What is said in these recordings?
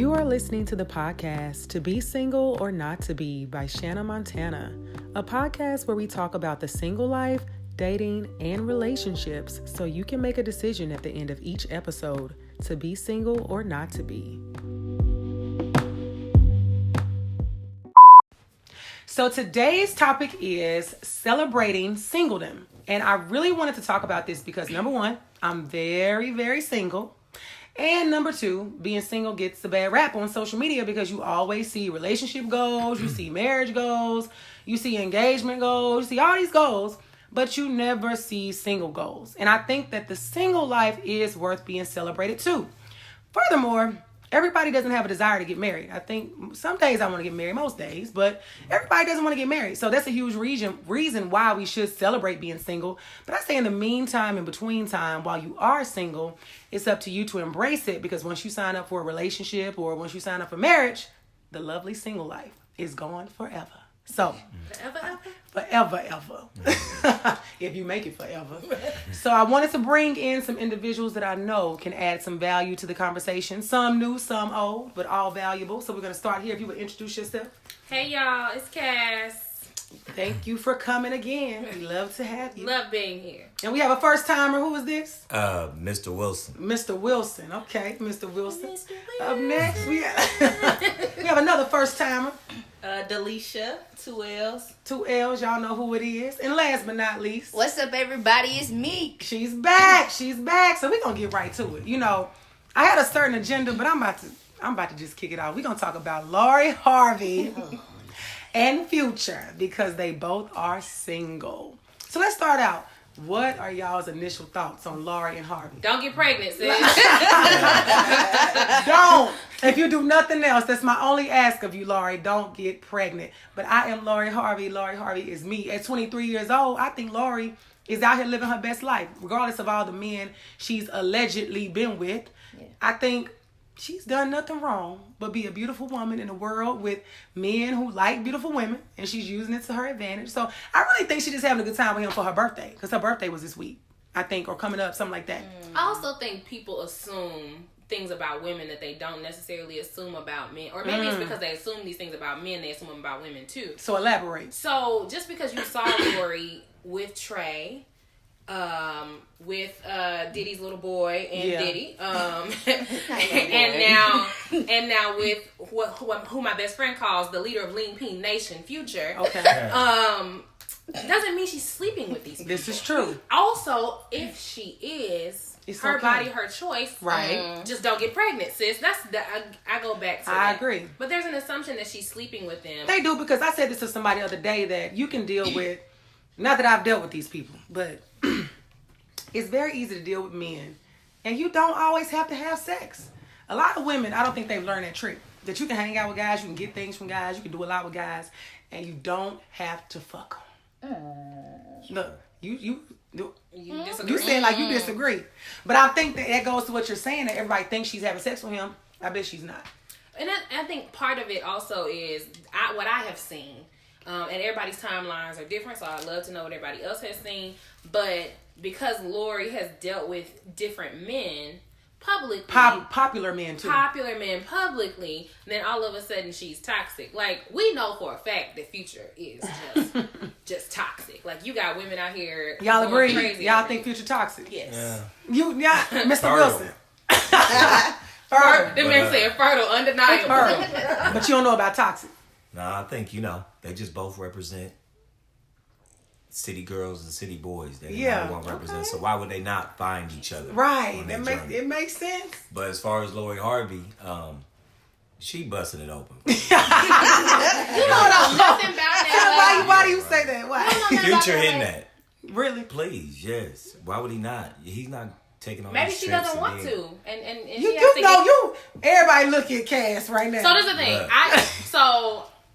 You are listening to the podcast To Be Single or Not to Be by Shanna Montana, a podcast where we talk about the single life, dating, and relationships so you can make a decision at the end of each episode to be single or not to be. So today's topic is celebrating singledom. And I really wanted to talk about this because number one, I'm very, very single. And number two, being single gets a bad rap on social media because you always see relationship goals, you see marriage goals, you see engagement goals, you see all these goals, but you never see single goals. And I think that the single life is worth being celebrated too. Furthermore, everybody doesn't have a desire to get married. I think some days I want to get married, most days, but everybody doesn't want to get married. So that's a huge reason why we should celebrate being single. But I say in the meantime, in between time, while you are single, it's up to you to embrace it, because once you sign up for a relationship or once you sign up for marriage, the lovely single life is gone forever. So, forever, if you make it forever. So I wanted to bring in some individuals that I know can add some value to the conversation. Some new, some old, but all valuable. So we're going to start here. If you would introduce yourself. Hey y'all, it's Cass. Thank you for coming again. We love to have you. Love being here. And we have a first timer. Who is this? Mr. Wilson. Mr. Wilson. Okay, Mr. Wilson. Up next, we have another first timer. Delisha, 2 L's. 2 L's, y'all know who it is. And last but not least, What's up, everybody? It's Meek. She's back. So we're gonna get right to it. You know, I had a certain agenda, but I'm about to just kick it off. We're gonna talk about Lori Harvey and Future because they both are single. So let's start out. What are y'all's initial thoughts on Lori and Harvey? Don't get pregnant, sis. Don't. If you do nothing else, that's my only ask of you, Lori. Don't get pregnant. But I am Lori Harvey. Lori Harvey is me. At 23 years old, I think Lori is out here living her best life, regardless of all the men she's allegedly been with. Yeah. I think she's done nothing wrong but be a beautiful woman in a world with men who like beautiful women, and she's using it to her advantage. So I really think she's just having a good time with him for her birthday, because her birthday was this week, I think, or coming up, something like that. I also think people assume things about women that they don't necessarily assume about men, or maybe it's because they assume these things about men, they assume them about women too. So elaborate. So just because you saw Lori with Trey, with Diddy's little boy and Diddy, and now with who my best friend calls the leader of Lean Peen Nation, Future. Okay. Doesn't mean she's sleeping with these people. This is true. Also, if she is, it's her body, her choice. Right. Just don't get pregnant, sis. I go back to that. I agree. But there's an assumption that she's sleeping with them. They do, because I said this to somebody the other day, that you can deal with, not that I've dealt with these people, but it's very easy to deal with men, and you don't always have to have sex. A lot of women, I don't think they've learned that trick, that you can hang out with guys, you can get things from guys, you can do a lot with guys, and you don't have to fuck them. Look, you disagree. You saying like you disagree, but I think that goes to what you're saying, that everybody thinks she's having sex with him. I bet she's not. And I think part of it also is what I have seen, and everybody's timelines are different, so I'd love to know what everybody else has seen. But because Lori has dealt with different men publicly, popular men publicly, then all of a sudden she's toxic. Like, we know for a fact that Future is just toxic. Like, you got women out here. Y'all agree? Crazy Y'all think Future toxic? Yes. Yeah. Mr. Wilson. The man said fertile, undeniable. But you don't know about toxic. Nah, I think, they just both represent city girls and city boys that they want to represent. So why would they not find each other? Right. It makes sense. But as far as Lori Harvey, she busting it open. You know nothing about that. Why do you say that? Why? Future in that. Really? Please, yes. Why would he not? He's not taking on. Maybe she doesn't want to, and everybody look at Cass right now. So there's the thing.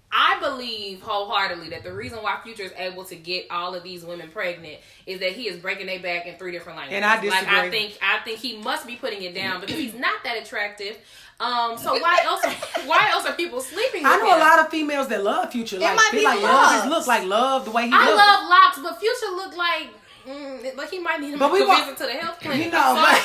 I believe wholeheartedly that the reason why Future is able to get all of these women pregnant is that he is breaking their back in 3 different languages. And I disagree. Like, I think he must be putting it down because he's not that attractive. So why else are people sleeping with him? I know a lot of females that love Future. Like, they like love his look, like love the way he looks. I love locks, but Future look like like he might need him But to we visit to the health clinic. You know, but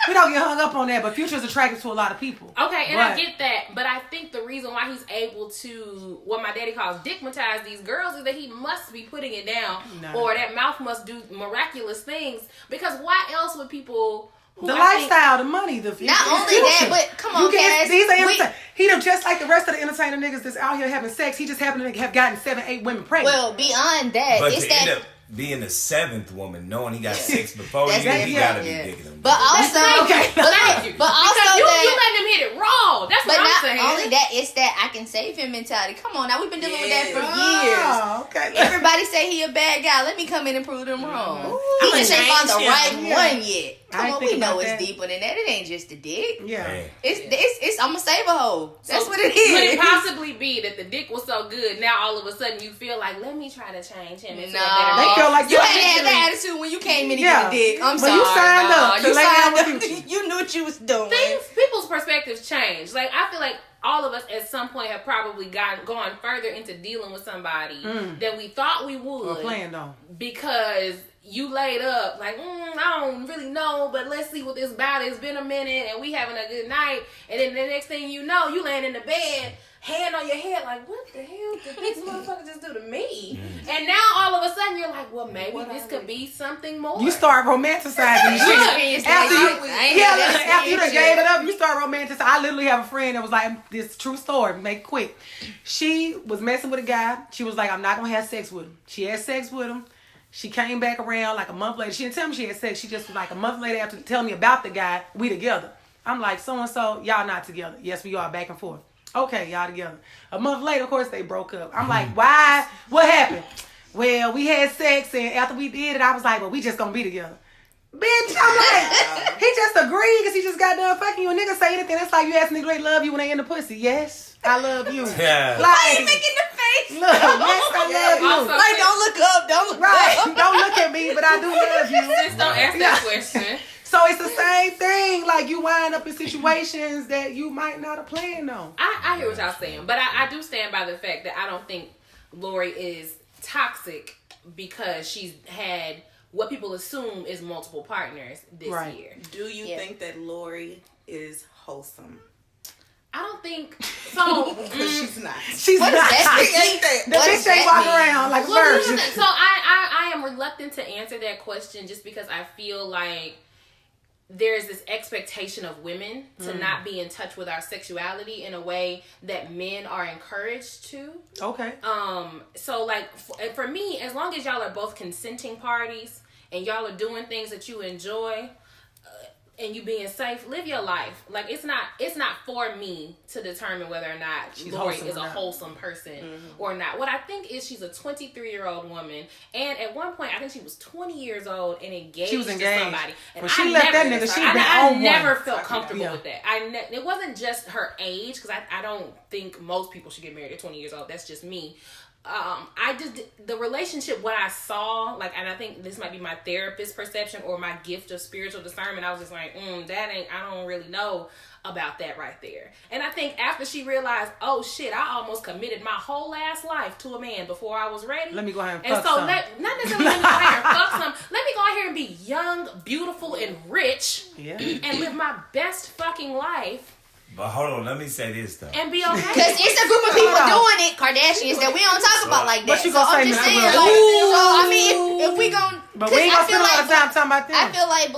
we don't get hung up on that. But Future's attractive to a lot of people. Okay, and I get that, but I think the reason why he's able to, what my daddy calls dickmatize these girls, is that he must be putting it down, or that mouth must do miraculous things. Because why else would people? The lifestyle, the money, the future. Not only that, but come on, guys. He done just like the rest of the entertainer niggas that's out here having sex. He just happened to have gotten 7-8 women pregnant. Well, beyond that, but it's to that. end up being the 7th woman, knowing he got 6 before you, he gotta be bigger than But also, but also you let him hit it raw. That's what I'm saying. Not only that, it's that I can save him mentality. Come on, now we've been dealing with that for years. Okay. Everybody say he a bad guy. Let me come in and prove them wrong. He just ain't found the right one yet. Come on, we know it's deeper than that. It ain't just a dick. Yeah. It's I'm a save a hoe. That's what it is. Could it possibly be that the dick was so good, now all of a sudden you feel like, let me try to change him into a better man? They feel like you had that attitude when you came in to get a dick. I'm sorry. You signed up. You signed up. You knew what you was doing. People's perspectives change. Like, I feel like all of us at some point have probably gone further into dealing with somebody than we thought we would. Or planned on. Because you laid up like, I don't really know, but let's see what this about. It's been a minute and we having a good night. And then the next thing you know, you laying in the bed, hand on your head, like, what the hell did this motherfucker just do to me? And now all of a sudden you're like, well, maybe this could be something more. You start romanticizing shit. After you done gave it up, you start romanticizing. I literally have a friend that was like, this true story, make it quick. She was messing with a guy. She was like, I'm not going to have sex with him. She had sex with him. She came back around like a month later. She didn't tell me she had sex. She just was like a month later after telling me about the guy, we together. I'm like, so-and-so, y'all not together. Yes, we are, back and forth. Okay, y'all together. A month later, of course, they broke up. I'm like, why? What happened? Well, we had sex, and after we did it, I was like, well, we just gonna be together. Bitch, I'm like, he just agreed because he just got done fucking you. A nigga say anything, it's like you ask nigga they love you when they in the pussy. Yes, I love you. Yeah. Why are you making the face? Look, yes, I love you. Also, like, don't look up, don't look up. Don't look at me, but I do love you. Just don't ask that question. So it's the same thing. Like, you wind up in situations that you might not have planned on. I hear what y'all saying, but I do stand by the fact that I don't think Lori is toxic because she's had what people assume is multiple partners this year. Do you think that Lori is wholesome? I don't think so. She's not. She's not. The bitch ain't walk around like a virgin. So I am reluctant to answer that question just because I feel like there's this expectation of women to not be in touch with our sexuality in a way that men are encouraged to. Okay. So like for me, as long as y'all are both consenting parties and y'all are doing things that you enjoy, and you being safe, live your life. Like, it's not for me to determine whether or not Lori is a wholesome person or not. What I think is she's a 23-year-old woman, and at one point I think she was 20 years old and engaged, to somebody. And when she left that nigga, I never felt comfortable with that. It wasn't just her age, because I don't think most people should get married at 20 years old. That's just me. The relationship, what I saw, like, and I think this might be my therapist perception or my gift of spiritual discernment, I was just like, I don't really know about that right there. And I think after she realized, oh shit, I almost committed my whole ass life to a man before I was ready. Let me go ahead and fuck some. Not necessarily let me go ahead and fuck some. Let me go out here and be young, beautiful, and rich, and live my best fucking life. But hold on, let me say this though. And be okay. Because it's a group of people doing it, Kardashians, that we don't talk about like that. What you gonna say, just saying, Mr. so I mean, if we gon', but we ain't gonna spend a lot of time talking about them. I feel like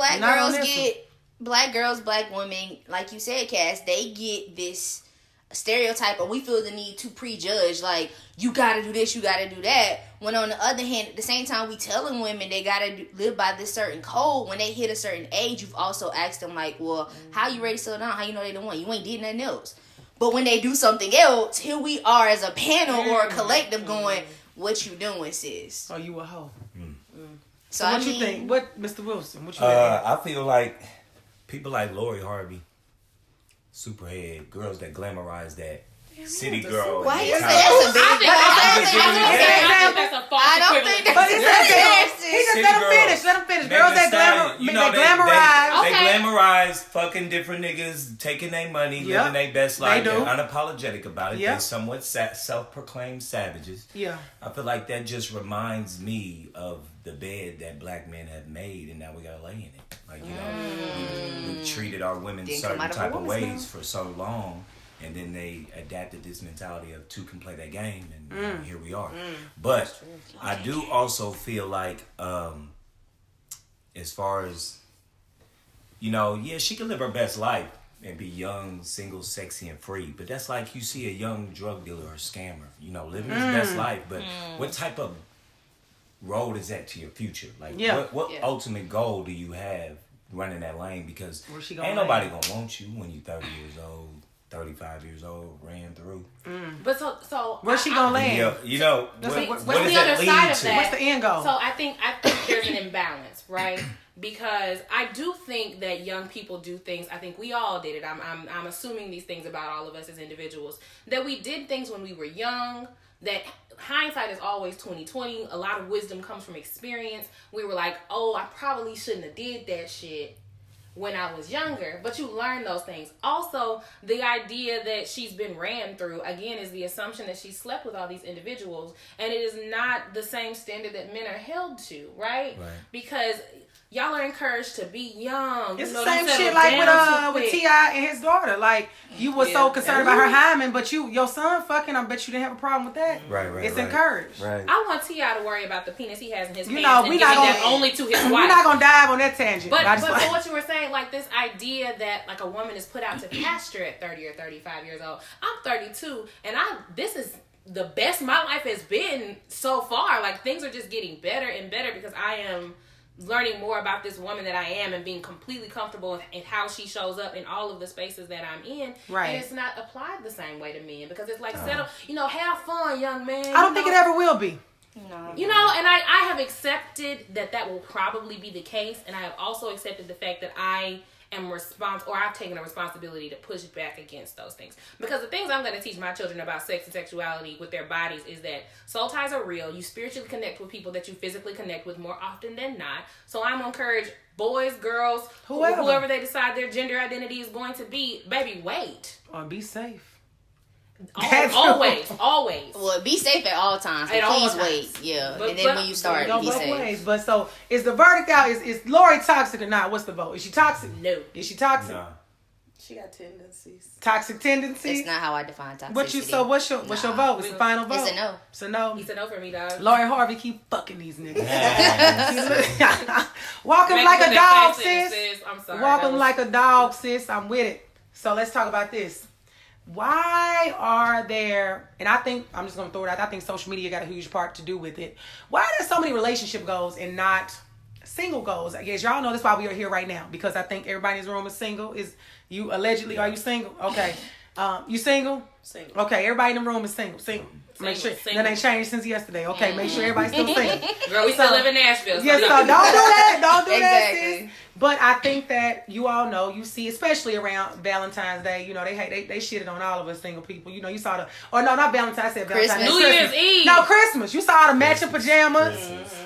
black girls, black women, like you said, Cass, they get this stereotype, or we feel the need to prejudge, like, you gotta do this, you gotta do that. When on the other hand, at the same time we telling women they gotta live by this certain code, when they hit a certain age, you've also asked them, like, well, how you ready to settle down? How you know they don't want? You ain't did nothing else. But when they do something else, here we are as a panel or a collective going, what you doing, sis? Oh, you a hoe. So what you think? What, Mr. Wilson, what you think? I feel like people like Lori Harvey, Superhead, girls that glamorize that. City girl. Why you say that's a big? That's a false equivalent. But he just let him finish. Girls that glamorize. They glamorize guys fucking different niggas, taking their money, living their best life. They're unapologetic about it. They're somewhat self-proclaimed savages. Yeah. I feel like that just reminds me of the bed that black men have made, and now we gotta lay in it. Like, you know, we've treated our women certain type of ways for so long, and then they adapted this mentality of two can play that game, and here we are. But I do also feel like, as far as, you know, yeah, she can live her best life and be young, single, sexy, and free. But that's like you see a young drug dealer or scammer, you know, living his best life. But what type of road is that to your future? Like, what ultimate goal do you have running that lane? Because ain't nobody gonna want you when you're 30 years old, 35 years old, ran through. But so where's she gonna land? You know, what's what the other side of that? What's the end goal? So I think there's an imbalance, right? Because I do think that young people do things. I think we all did it. I'm assuming these things about all of us as individuals, that we did things when we were young. That hindsight is always 20/20. A lot of wisdom comes from experience. We were like, oh, I probably shouldn't have did that shit when I was younger, but you learn those things. Also, the idea that she's been ran through, again, is the assumption that she slept with all these individuals, and it is not the same standard that men are held to, right? Because y'all are encouraged to be young. It's the same shit like with T.I. and his daughter. Like, you were so concerned about her hymen, but your son fucking, I bet you didn't have a problem with that. Right. It's encouraged. Right. I want T.I. to worry about the penis he has in his pants we and not giving gonna, that only to his wife. We're not going to dive on that tangent. But for what you were saying, like this idea that like a woman is put out to pasture at 30 or 35 years old. I'm 32, and this is the best my life has been so far. Like, things are just getting better and better because I am learning more about this woman that I am and being completely comfortable in how she shows up in all of the spaces that I'm in. Right. And it's not applied the same way to men because it's like, settle, have fun, young man. I don't think it ever will be. No. And I have accepted that will probably be the case, and I have also accepted the fact that I am I've taken a responsibility to push back against those things. Because the things I'm going to teach my children about sex and sexuality with their bodies is that soul ties are real. You spiritually connect with people that you physically connect with more often than not. So I'm going to encourage boys, girls, whoever they decide their gender identity is going to be, baby, wait. Or be safe. Always. Well, be safe at all times. But please wait. Yeah. And then when you start, be safe. Ways. But so, is the verdict out? Is Lori toxic or not? What's the vote? Is she toxic? No. Is she toxic? No. She got tendencies. Toxic tendencies? That's not how I define toxicity. What's your vote? It's the final vote? It's a no. It's a no. It's a no for me, dog. Lori Harvey keep fucking these niggas. Walk him like a dog, sis. I'm sorry. Walk him like a dog, sis. I'm with it. So let's talk about this. Why are there, and I think, I'm just going to throw it out, I think social media got a huge part to do with it. Why are there so many relationship goals and not single goals? I guess y'all know that's why we are here right now, because I think everybody in this room is single. Is you allegedly, are you single? Okay. You single? Single. Okay, everybody in the room is single. Make sure that ain't changed since yesterday. Okay, make sure everybody's still single. Girl, we still live in Nashville. Yes, so don't do that. Don't do that, Exactly. sis. But I think that you all know, you see, especially around Valentine's Day, they shitted on all of us single people. You saw not Valentine's, I said Valentine's. Christmas. New Year's Eve. No, Christmas. You saw all the matching pajamas.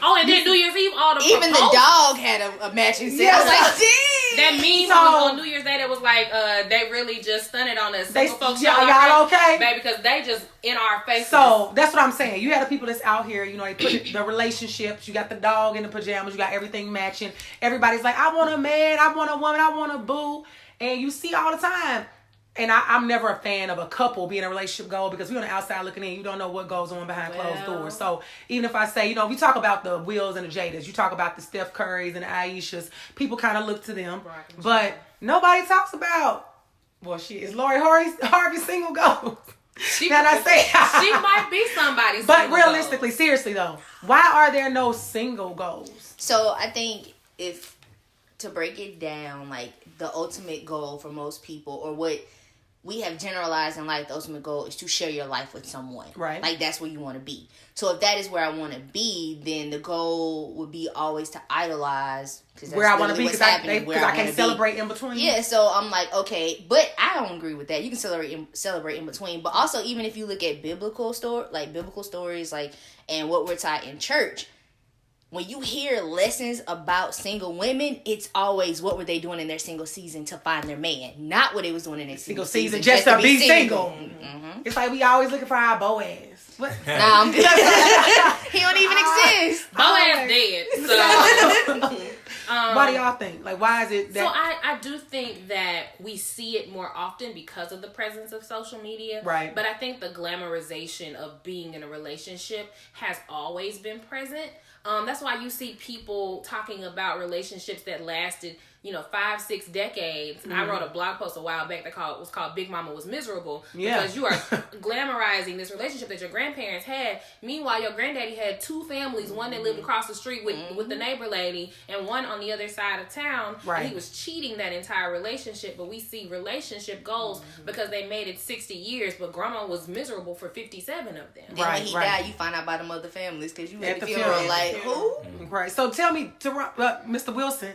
Oh, and then New Year's Eve, all the Even proposals. the dog had a matching set. I was like, damn. That meme was on New Year's Day that was like, they really just stunted on us. Single folks. Y'all okay? Baby, because they just in our faces. So that's what I'm saying. You had the people that's out here, they put the relationships. You got the dog in the pajamas. You got everything matching. Everybody's like, I want a man, I want a woman, I want a boo. And you see all the time. And I'm never a fan of a couple being a relationship goal because we're on the outside looking in. You don't know what goes on behind closed doors. So even if I say, we talk about the Wills and the Jadas, you talk about the Steph Currys and the Aishas, people kind of look to them. But nobody talks about, is Lori Harvey single goals? She might be somebody's. But realistically, seriously though, why are there no single goals? So I think to break it down, like the ultimate goal for most people, or what we have generalized in life, the ultimate goal is to share your life with someone. Right. Like that's where you want to be. So if that is where I want to be, then the goal would be always to idolize where I want to be because I can't celebrate in between. Yeah, so I'm like, okay, but I don't agree with that. You can celebrate in between, but also even if you look at biblical stories, and what we're taught in church, when you hear lessons about single women, it's always what were they doing in their single season to find their man, not what they was doing in their single season just to be single. Mm-hmm. It's like we always looking for our Boaz. What? Nah, he don't even exist. Boaz dead. So. What do y'all think? Like, why is it that... So I do think that we see it more often because of the presence of social media. Right. But I think the glamorization of being in a relationship has always been present. That's why you see people talking about relationships that lasted, 5-6 decades. I wrote a blog post a while back that was called Big Mama Was Miserable. Yeah. Because you are glamorizing this relationship that your grandparents had. Meanwhile, your granddaddy had 2 families, one that lived across the street with the neighbor lady and one on the other side of town. Right. And he was cheating that entire relationship. But we see relationship goals because they made it 60 years, but grandma was miserable for 57 of them. Then when he died, you find out about them other families because you At at the the funeral funeral. like, who? Right. So tell me, Mr. Wilson,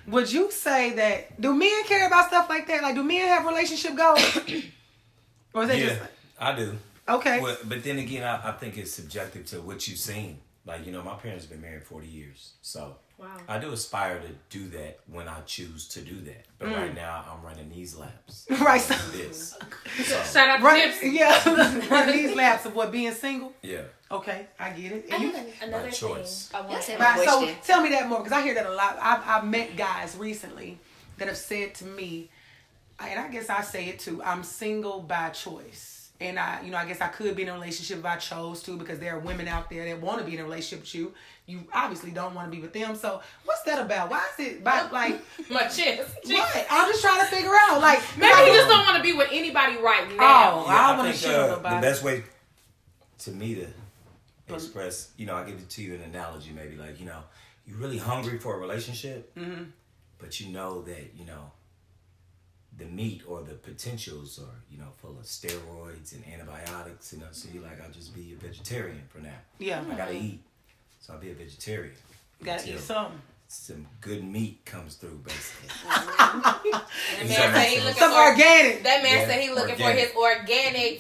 would you say that, do men care about stuff like that? Like, do men have relationship goals? Or is that just... I do. Okay. Well, but then again, I think it's subjective to what you've seen. Like, my parents have been married 40 years. So Wow. I do aspire to do that when I choose to do that. But right now, I'm running these laps. Right. So this. Shout out to Right. Nipsey. Yeah. Running these laps of what, being single? Yeah. Okay, I get it. I And you... think another By choice. thing I want Yes, to and Right, so question. tell me that more, because I hear that a lot. I've met guys recently that have said to me, and I guess I say it too, I'm single by choice. And I guess I could be in a relationship if I chose to, because there are women out there that want to be in a relationship with you. You obviously don't want to be with them. So what's that about? Why is it by, like... my chest. What? I'm just trying to figure out. Like, Maybe you just don't want to be with anybody right now. Oh, I don't want to think, shoot the nobody. best way to me to express, I give it to you an analogy maybe, like, you're really hungry for a relationship, but you know that, the meat or the potentials are, full of steroids and antibiotics, so you're like, I'll just be a vegetarian for now. Yeah. I gotta eat. So I'll be a vegetarian. Gotta eat something. Some good meat comes through, basically. That man said he looking Some for organic. That man Yeah, said he looking for organic. his organic,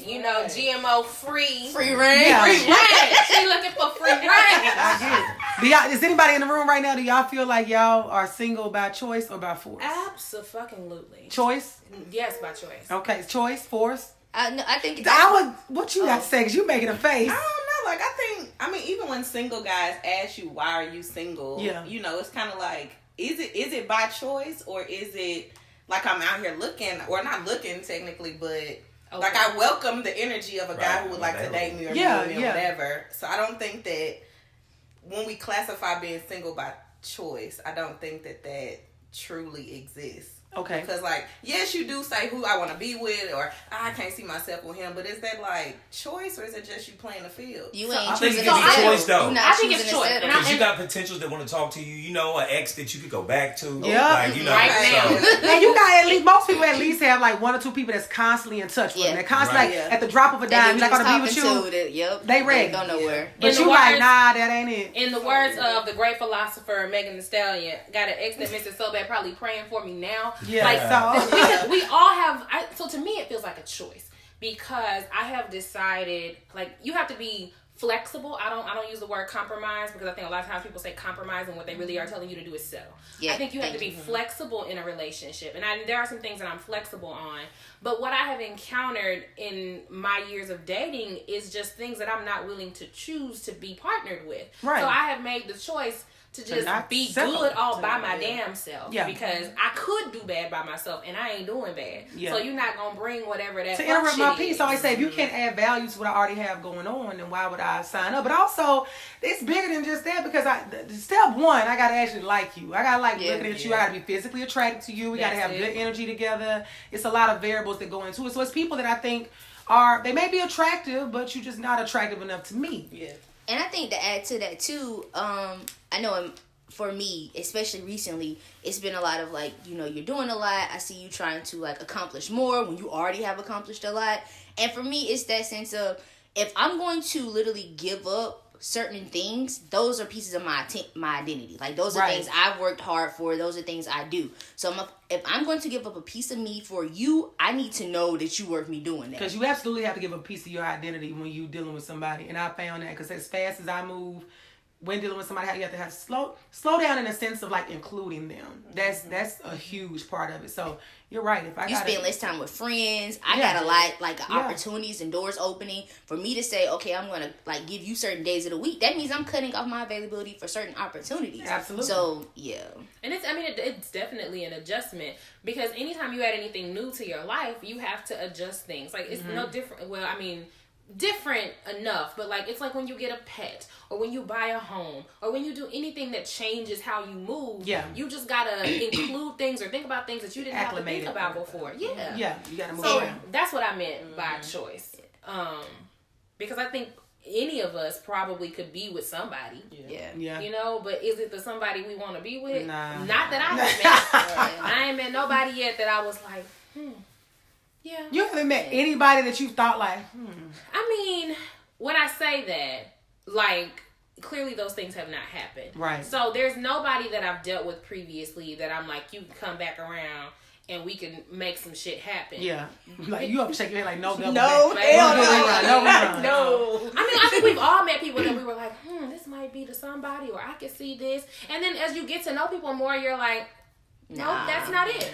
GMO free. Free reign. Yeah. Free range. She looking for free range. I get it. Is anybody in the room right now, do y'all feel like y'all are single by choice or by force? Absolutely. Choice? Yes, by choice. Okay, choice, force. No, I think it's What you got to say? Because you making a face. I don't know. Like, I mean, even when single guys ask you, why are you single? Yeah. It's kind of like, is it by choice, or is it like I'm out here looking, or not looking technically, but like I welcome the energy of a guy who would like to date me or marry me or whatever. So I don't think that when we classify being single by choice, I don't think that truly exists. Okay. Because, like, yes, you do say who I want to be with, or I can't see myself with him, but is that, like, choice, or is it just you playing the field? You I ain't think choosing it's to a settle. choice, though. You're not I think it's choosing to choice. settle. And Because you got potentials that want to talk to you, an ex that you could go back to. Yeah. Like, Right now. And you got most people at least have like 1 or 2 people that's constantly in touch with them. They're constantly like at the drop of a dime, like, I want to be with you. Yep. They ready. Go nowhere. But you like, nah, that ain't it. In the words of the great philosopher Megan Thee Stallion, got an ex that misses so bad, probably praying for me now. Yeah. Like, So we all have. So to me, it feels like a choice, because I have decided, like, you have to be flexible. I don't use the word compromise, because I think a lot of times people say compromise and what they really are telling you to do is settle. Yeah, I think you have to be flexible in a relationship, and there are some things that I'm flexible on. But what I have encountered in my years of dating is just things that I'm not willing to choose to be partnered with. Right. So I have made the choice to just not be settle. good all by my damn self. Yeah. Because I could do bad by myself, and I ain't doing bad. Yeah. So you're not going to bring whatever that to fuck interrupt my shit piece, is. I always say, if you can't add value to what I already have going on, then why would I sign up? But also, it's bigger than just that, because step 1, I got to actually like you. I got to like looking at you. I got to be physically attracted to you. We got to have good energy together. It's a lot of variables that go into it. So it's people that I think they may be attractive, but you're just not attractive enough to me. Yeah. And I think to add to that too, I know for me, especially recently, it's been a lot of like, you're doing a lot. I see you trying to like accomplish more when you already have accomplished a lot. And for me, it's that sense of, if I'm going to literally give up certain things, those are pieces of my identity. Like, those are things I've worked hard for. Those are things I do. So if I'm going to give up a piece of me for you, I need to know that you worth me doing that. Because you absolutely have to give a piece of your identity when you're dealing with somebody. And I found that, because as fast as I move, when dealing with somebody, you have to have slow down in the sense of like including them. That's a huge part of it. So you're right. If I spend less time with friends, I got a lot like opportunities and doors opening for me to say, okay, I'm gonna like give you certain days of the week. That means I'm cutting off my availability for certain opportunities. Absolutely. So yeah, and it's definitely an adjustment, because anytime you add anything new to your life, you have to adjust things. Like it's no different. Well, I mean, different enough, but like it's like when you get a pet or when you buy a home or when you do anything that changes how you move. You just gotta include things or think about things that you didn't have to think about before. You gotta move around. That's what I meant by choice, because I think any of us probably could be with somebody. You know, but is it the somebody we want to be with? Nah. Not that I have met. I ain't met nobody yet that I was like, yeah. You haven't met anybody that you thought like, I mean, when I say that, like, clearly those things have not happened. Right. So there's nobody that I've dealt with previously that I'm like, you can come back around and we can make some shit happen. Yeah. Like, you have to shake your head like, no, no, hell no. No. I mean, I think we've all met people that we were like, this might be to somebody, or I could see this. And then as you get to know people more, you're like, nope, that's not it.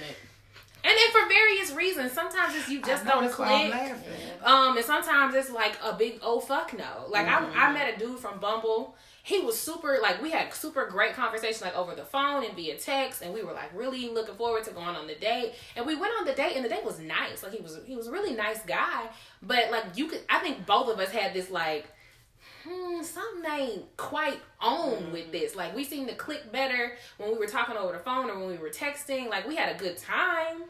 And then for various reasons, sometimes it's you just don't click. And sometimes it's like a big fuck no. Like I met a dude from Bumble. He was super, like, we had super great conversation, like over the phone and via text, and we were like really looking forward to going on the date. And we went on the date, and the date was nice. Like he was a really nice guy, but like I think both of us had this like, something ain't quite on with this. Like, we seemed to click better when we were talking over the phone or when we were texting. Like, we had a good time,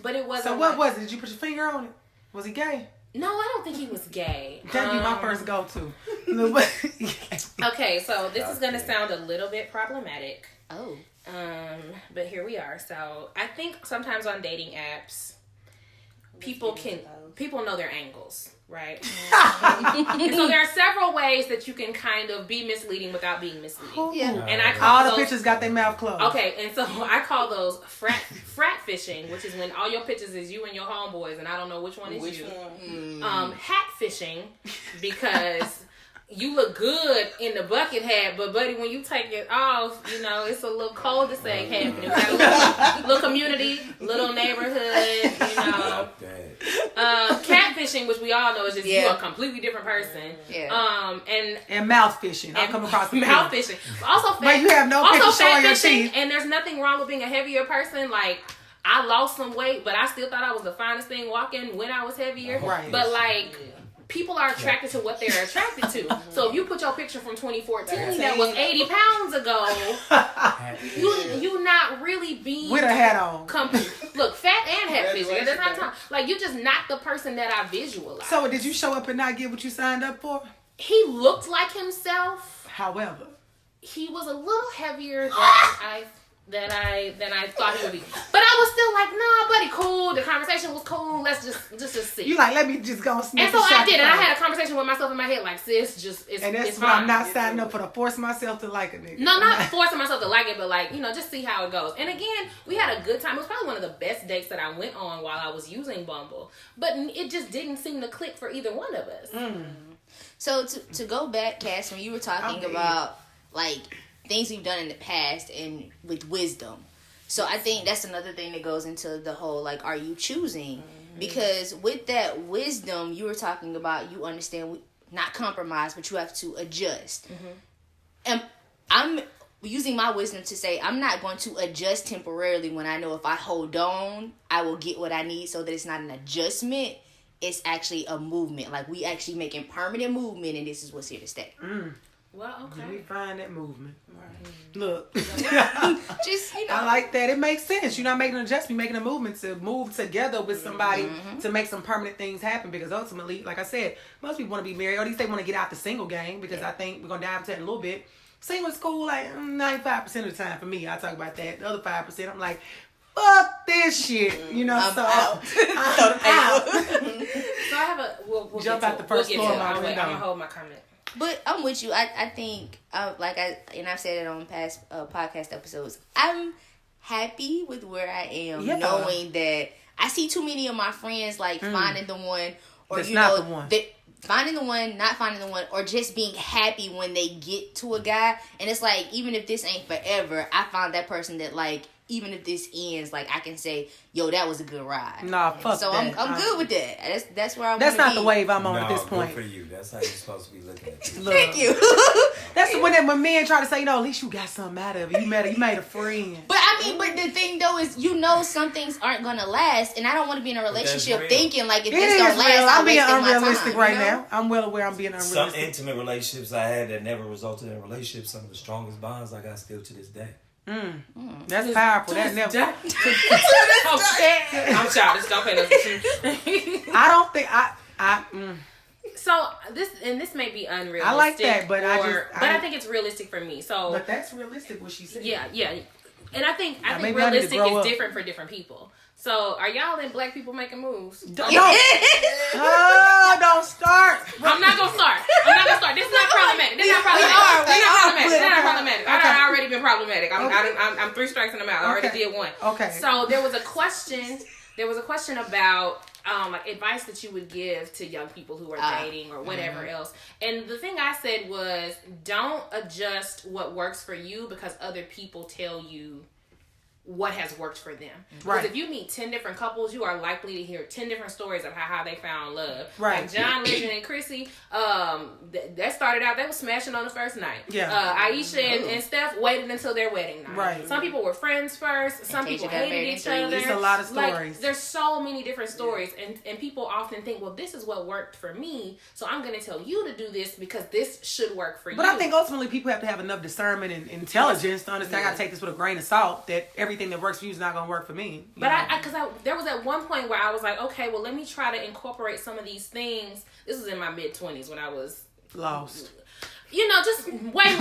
but it wasn't. So what was it? Did you put your finger on it? Was he gay? No, I don't think he was gay. That'd be my first go-to. Okay, so this is gonna sound a little bit problematic. Oh. But here we are. So I think sometimes on dating apps, people know their angles, right? And so there are several ways that you can kind of be misleading without being misleading. Yeah. And I call all the pictures got their mouth closed. Okay, and so I call those frat fishing, which is when all your pictures is you and your homeboys, and I don't know which one is you. Hat fishing, because you look good in the bucket hat, but buddy, when you take it off, you know, it's a little cul-de-sac happening. We got a little community, little neighborhood, you know. Catfishing, which we all know is just you a completely different person. Yeah. And mouth fishing. I'll come across mouth fishing. Also, but you have no picture showing your teeth. And there's nothing wrong with being a heavier person. Like, I lost some weight, but I still thought I was the finest thing walking when I was heavier. Right. But like, people are attracted to what they're attracted to. So if you put your picture from 2014 that was 80 pounds ago, you not really being with a hat on. Look, fat and hat fishing at the same time. Like, you just not the person that I visualize. So did you show up and not get what you signed up for? He looked like himself. However, he was a little heavier than I thought he would be. But I was still like, nah, buddy, cool. The conversation was cool. Let's just see. You like, let me just go sniff. And so I did, and I had a conversation with myself in my head, like, sis, and that's it's why fine. I'm not signing up for to force myself to like a nigga. No, not forcing myself to like it, but like, you know, just see how it goes. And again, we had a good time. It was probably one of the best dates that I went on while I was using Bumble. But it just didn't seem to click for either one of us. So to go back, Cass, when you were talking about like things we've done in the past and with wisdom. So I think that's another thing that goes into the whole, like, are you choosing? Because with that wisdom, you were talking about, you understand, not compromise, but you have to adjust. And I'm using my wisdom to say, I'm not going to adjust temporarily when I know if I hold on, I will get what I need, so that it's not an adjustment. It's actually a movement. Like, we actually making permanent movement, and this is what's here to stay. Well, okay. Let me find that movement. Look. Just, you know. I like that. It makes sense. You're not making an adjustment, you're making a movement to move together with somebody to make some permanent things happen. Because ultimately, like I said, most people want to be married, or at least they want to get out the single game, because I think we're going to dive into that in a little bit. Single is cool, like 95% of the time for me. I talk about that. The other 5%, I'm like, fuck this shit. You know, I'm out. So I have a... We'll jump out the first floor of my window. I'm going to hold my comment. But I'm with you. I think, and I've said it on past podcast episodes, I'm happy with where I am, knowing that I see too many of my friends, like, finding the one, or, that's you not know, the one. finding the one, not finding the one, or just being happy when they get to a guy. And it's like, even if this ain't forever, I found that person that, like, even if this ends, like, I can say, yo, that was a good ride. Nah, fuck so that. I'm good with that. That's where I want That's to be. not the wave I'm on at this point. Good for you. That's how you're supposed to be looking at it. Thank you. That's when men try to say, at least you got something out of it. You made a friend. But the thing though is, some things aren't gonna last, and I don't want to be in a relationship thinking like if this don't last, I'm being unrealistic time, right now. I'm well aware I'm being unrealistic. Some intimate relationships I had that never resulted in relationships, some of the strongest bonds I got still to this day. That's powerful. That never. I'm childish. Don't pay no attention. I don't think So this may be unrealistic. I like that, but I think it's realistic for me. So, but that's realistic what she said. Yeah, and I think maybe realistic I is up. different for different people. So, are y'all in black people making moves? Don't start. I'm not gonna start. This is not problematic. This is not problematic. I've already been problematic. I'm 3 strikes in the mouth. I already did one. Okay. So there was a question. About like advice that you would give to young people who are dating or whatever else. And the thing I said was, don't adjust what works for you because other people tell you what has worked for them. Because if you meet 10 different couples, you are likely to hear 10 different stories of how they found love. Right. Like John Legend and Chrissy, that started out, they were smashing on the first night. Yeah. Aisha and Steph waited until their wedding night. Right. Some people were friends first. Some people hated each other. It's a lot of stories. Like, there's so many different stories. And people often think, well, this is what worked for me, so I'm going to tell you to do this because this should work for you. But I think ultimately people have to have enough discernment and intelligence to understand I got to take this with a grain of salt, that everything that works for you is not going to work for me. But there was at one point where I was like, okay, well, let me try to incorporate some of these things. This was in my mid-20s when I was lost. Just way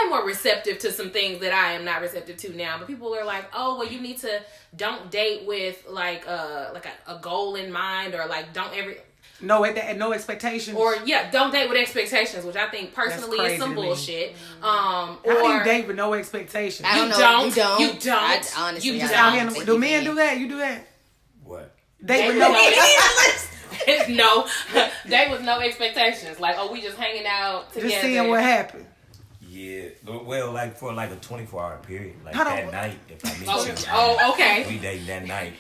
more receptive to some things that I am not receptive to now. But people are like, oh, well, you need to don't date with like a goal in mind, or like no expectations. Or don't date with expectations, which I think personally is some bullshit. How do you date with no expectations? You don't. Honestly, do men do that? You do that? What? Date with no no. Date with no expectations. Like, oh, we just hanging out together. Just seeing what happened. Yeah, well, like for like a 24-hour period, like that night, if I meet you, okay, we dating that night.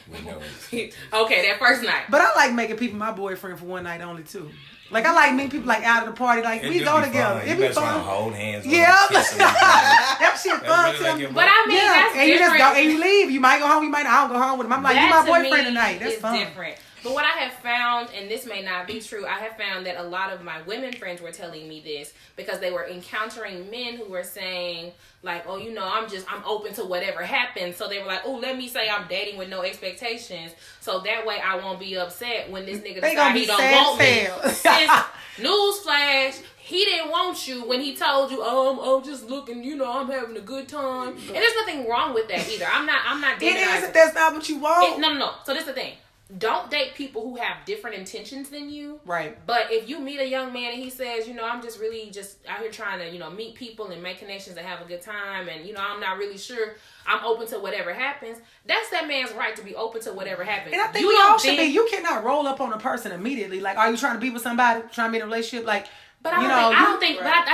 Okay, that first night. But I like making people my boyfriend for one night only too. Like I like meeting people like out of the party, like we go together. It be fun. Hold hands. Yeah, that shit fun too. But I mean, that's and different. You just go and you leave. You might go home. You might not. I don't go home with him. I'm like, you my boyfriend tonight. That's fun. Different. But what I have found, and this may not be true, I have found that a lot of my women friends were telling me this because they were encountering men who were saying, like, oh, I'm open to whatever happens. So they were like, oh, let me say I'm dating with no expectations. So that way I won't be upset when this nigga decides he don't want me. Newsflash. He didn't want you when he told you, I'm just looking, I'm having a good time. And there's nothing wrong with that either. I'm not dating. It is if that's not what you want. No. So this is the thing. Don't date people who have different intentions than you. Right. But if you meet a young man and he says, I'm just really just out here trying to, meet people and make connections and have a good time, and, I'm not really sure, I'm open to whatever happens, that's that man's right to be open to whatever happens. And I think we all should be. You cannot roll up on a person immediately. Like, are you trying to be with somebody, trying to be in a relationship? Like, but I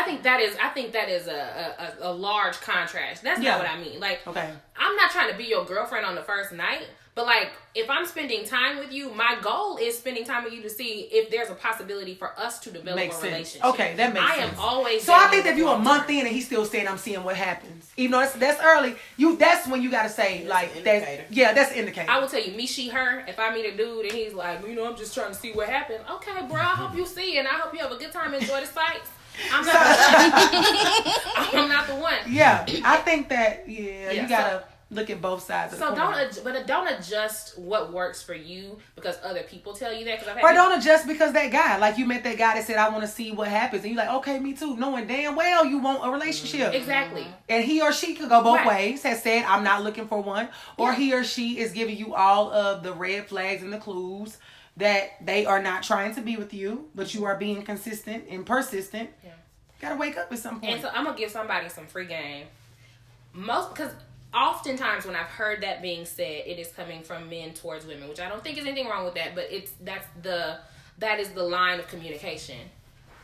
think that is a large contrast. That's not what I mean. Like, okay. I'm not trying to be your girlfriend on the first night. But, like, if I'm spending time with you, my goal is spending time with you to see if there's a possibility for us to develop a relationship. Okay, that makes sense. I am always... So, I think that if you're a month in and he's still saying, I'm seeing what happens. Even though that's early, that's when you got to say, like... That's an indicator. I will tell you, me, she, her. If I meet a dude and he's like, I'm just trying to see what happens. Okay, bro, I hope you see and I hope you have a good time and enjoy the sights. I'm not the one. Yeah, I think that, you got to... Look at both sides of the coin. Don't adjust what works for you because other people tell you that. Or don't adjust because that guy, like you met that guy that said, I want to see what happens. And you're like, okay, me too. Knowing damn well you want a relationship. Exactly. And he or she could go both ways. Has said, I'm not looking for one. Or he or she is giving you all of the red flags and the clues that they are not trying to be with you, but you are being consistent and persistent. Yeah. Gotta wake up at some point. And so I'm going to give somebody some free game. Because... Oftentimes when I've heard that being said, it is coming from men towards women, which I don't think is anything wrong with that, but that's that is the line of communication.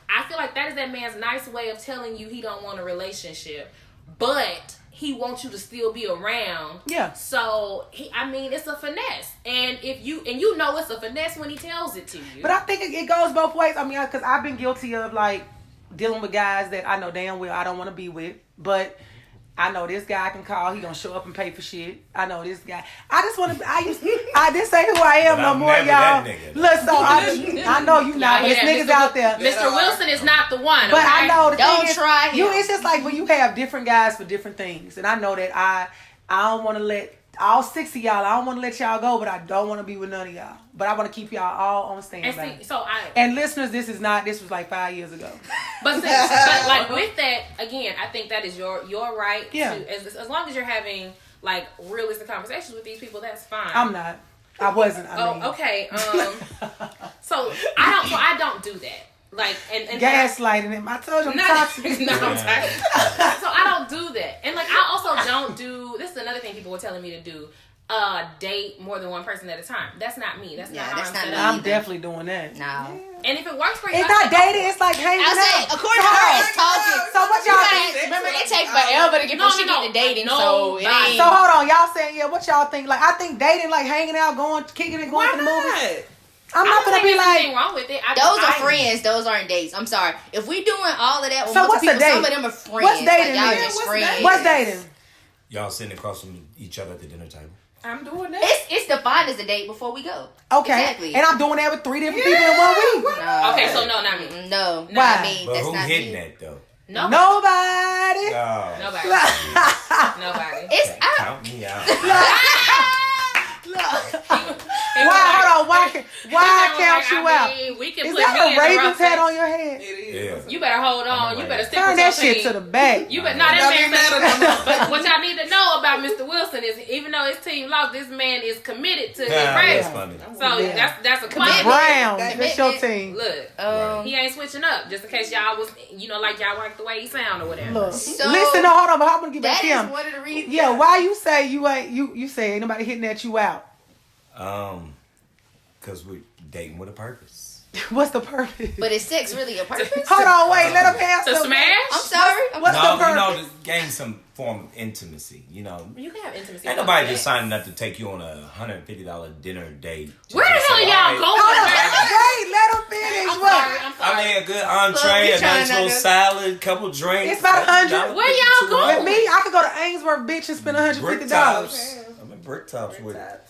I feel like that is that man's nice way of telling you he don't want a relationship, but he wants you to still be around. Yeah. So it's a finesse, and you know it's a finesse when he tells it to you. But I think it goes both ways. I mean, because I've been guilty of like dealing with guys that I know damn well I don't want to be with, but I know this guy I can call. He gonna show up and pay for shit. I know this guy. I just want to. This ain't who I am no more, y'all. Look, so I know you not. But there's niggas out there. Mr. Wilson is not the one. But I know the don't thing is, try him. It's just like when you have different guys for different things, and I know that I don't want to let all 6 of y'all. I don't want to let y'all go, but I don't want to be with none of y'all. But I want to keep y'all all on standby. And listeners, this was like 5 years ago. But like with that, again, I think that is your right. Yeah. As long as you're having like realistic conversations with these people, that's fine. I'm not. I wasn't. Okay. So I don't do that. Like and gaslighting him. I told you I'm toxic. No, I'm toxic. So I don't do that. And like I also don't do. This is another thing people were telling me to do. Date more than one person at a time. That's not me. That's not how I'm set up. I'm definitely doing that. No. And if it works for you, it's not dating. It's like hanging out. According to her, it's talking. So what y'all think? Remember, it takes forever to get from she get to dating. So hold on, y'all saying what y'all think? Like I think dating, like hanging out, going, kicking it, going to the movies. I'm not gonna be like wrong with it. Those are friends. Those aren't dates. I'm sorry. If we doing all of that with so what's people, a date? some of them are friends. What's dating? Like, y'all just friends. What's dating? Y'all sitting across from each other at the dinner table. I'm doing that. It's defined as a date before we go. Okay. Exactly. And I'm doing that with 3 different people in 1 week. No. Okay, so no, not me. No, why? not me. But That's who not hitting me. that though? Nobody. Nobody. It's count me out. Hold on. Why count you out? We can Is put that me a Raven's in the hat on your head? It is. Yeah. You better hold on. You better stick Turn with that your shit team. to the back. You better not that man. But what y'all need to know about Mr. Wilson is, even though his team lost, this man is committed to his race. So that's a commitment. Brown, that's your team. Look, he ain't switching up just in case y'all was, like y'all like the way he sound or whatever. Look, so, listen, hold on, but I'm gonna give back to him. That is one of the reasons. Yeah, why you say you ain't you say ain't nobody hitting at you out? Because we're dating with a purpose. What's the purpose? But is sex really a purpose? Hold on, wait, let him answer. To smash? I'm sorry. What's the purpose? To gain some form of intimacy. You can have intimacy. Ain't nobody just signing up to take you on a $150 dinner date. Where the hell y'all going? Wait, let him finish. I'm sorry. I mean, a good entree, a nice little salad, couple drinks. It's about $100. Where y'all going? With me, I could go to Ainsworth Beach and spend $150. I'm in brick tops with it.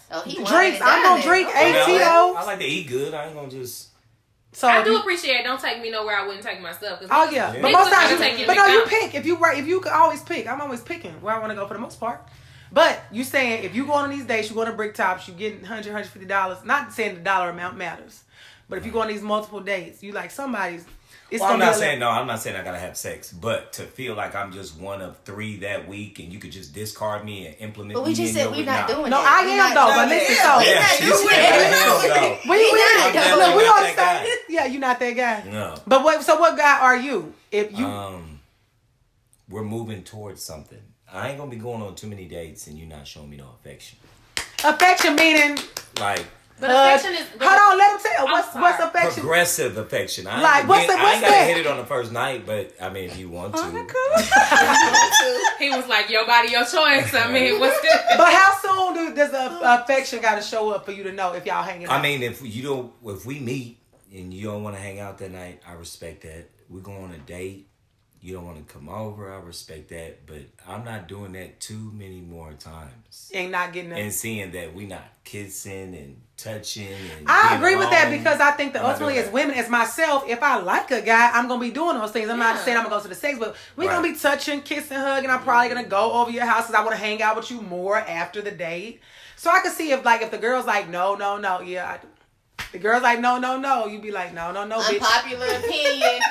Drinks. I'm gonna drink ATO. I like to eat good. I ain't gonna just. So I do appreciate it. Don't take me nowhere I wouldn't take myself. Oh yeah, but most times, but no, you pick. If you could always pick. I'm always picking where I want to go for the most part. But you saying if you go on these dates, you go to brick tops, you getting $100, $150. Not saying the dollar amount matters, but if you go on these multiple dates, you like somebody's. I'm not saying I'm not saying I gotta have sex, but to feel like I'm just one of 3 that week, and you could just discard me and implement. But we just said we're not doing that. No, I am though. But listen, we on stage. Yeah, you're not that guy. No. But what guy are you? If you, we're moving towards something. I ain't gonna be going on too many dates, and you're not showing me no affection. Affection meaning like. But affection is. Hold on, let him tell. What's affection? Progressive affection. I ain't gotta hit it on the first night, but I mean, if you want to. He was like, "Your body, your choice." I mean, what's this? But how soon does the affection got to show up for you to know if y'all hanging out? I mean, if we meet and you don't want to hang out that night, I respect that. We go on a date. You don't want to come over. I respect that, but I'm not doing that too many more times. Ain't not getting that. And seeing that we not kissing and touching. And I agree with that because I think that ultimately as women, as myself, if I like a guy, I'm going to be doing those things. I'm not saying I'm going to go to the sex, but we're going to be touching, kissing, hugging. I'm probably going to go over your house because I want to hang out with you more after the date. So I can see if the girl's like, no, yeah, the girl's like, no. You be like, no, bitch.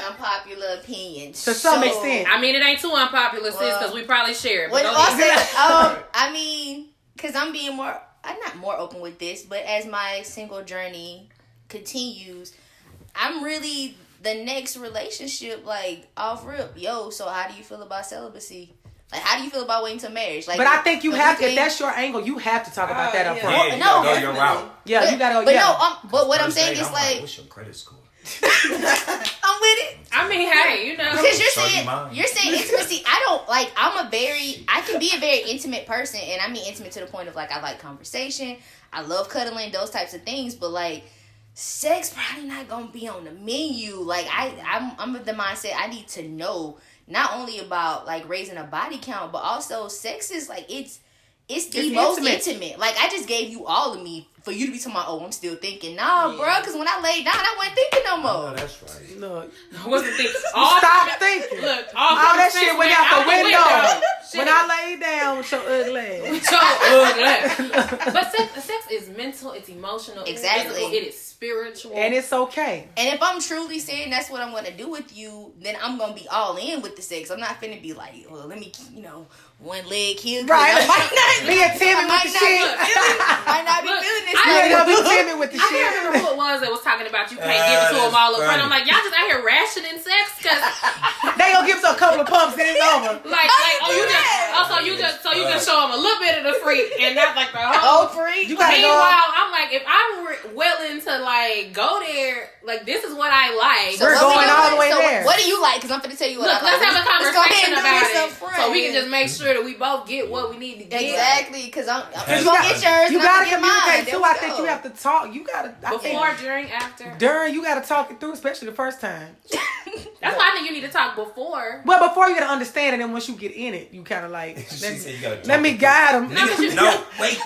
Unpopular opinion. To some extent. I mean, it ain't too unpopular, sis, because we probably share it. I mean, because I'm not more open with this, but as my single journey continues, I'm really the next relationship, like, off rip. Yo, so how do you feel about celibacy? Like, how do you feel about waiting till marriage? Like, but I think you have to. If that's your angle, you have to talk about that up front. Yeah, you gotta go your route. Yeah, you gotta go. But yeah. but what I'm saying is like, what's your credit score? I'm with it. I mean, hey, you know, because you're saying intimacy. I don't like. I can be a very intimate person, and I mean intimate to the point of like I like conversation. I love cuddling, those types of things. But like, sex probably not gonna be on the menu. Like I'm of the mindset I need to know not only about like raising a body count, but also sex is like it's the most intimate. Like I just gave you all of me for you to be talking about, oh, I'm still thinking. Nah, bro, because when I laid down, I wasn't thinking no more. Oh, that's right. Look, what's the thing? Stop thinking. Look, all that shit went out the window. When I laid down with your ugly ass. But sex is mental, it's emotional, exactly. It's physical, it is spiritual. And it's okay. And if I'm truly saying that's what I'm going to do with you, then I'm going to be all in with the sex. I'm not finna be like, well, let me, one leg here. Right. I might not be timid with the shit. Might not be feeling this. You ain't gonna be timid with the I shit. can't remember who it was that was talking about you can't give it to them all up front. I'm like, y'all just out here rationing sex because they gonna give us a couple of pumps and it's over. You just show them a little bit of the freak and not like the whole freak. Meanwhile, I'm like, if I'm willing to like go there, like this is what I like. We're going all the way there. What do you like? Because I'm gonna tell you what I like. Let's have a conversation about it, so we can just make sure that we both get what we need to get. Exactly, because I'm gonna get yours. You gotta communicate mine. too. I think you have to talk. You gotta before, during, after. During, you gotta talk it through, especially the first time. That's why I think you need to talk before. Well, before you gotta understand it, and once you get in it, you kind of like let me guide them. No, wait.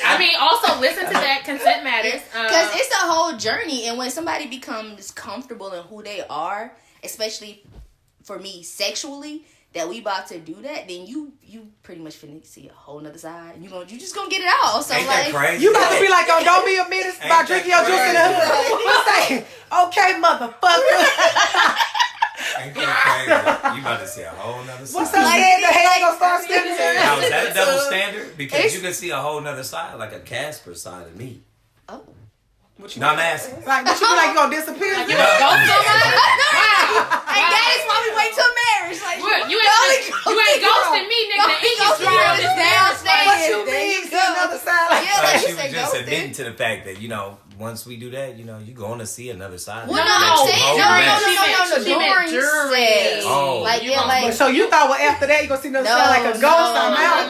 I mean, also listen to that. Consent matters. Because it's a whole journey, and when somebody becomes comfortable in who they are, especially for me sexually, that we about to do that, then you pretty much finna see a whole nother side. You just gonna get it all. So ain't like, that crazy? You about to be like, oh, don't be a menace by drinking your juice in the hood. What's that? Okay, motherfucker. Ain't that crazy? You about to see a whole nother side. What's up, man? The hell gonna start stepping in? Now, is that a double standard? Because you can see a whole nother side, like a Casper side of me. Oh. No, I'm asking. Like, what you be like, you gonna disappear? Like, you gonna go somebody? And that is why we wait till marriage. Like, you ain't ghosting me, nigga. The ink is dry on this downstairs. What you mean? See another side? Like, yeah, like she you was said, just ghosting. admitting to the fact that, once we do that, you're going to see another side. Well, no, I'm saying, no. She meant during sex. Oh. Like, so you thought, well, after that, you gonna see another side like a ghost? I'm out.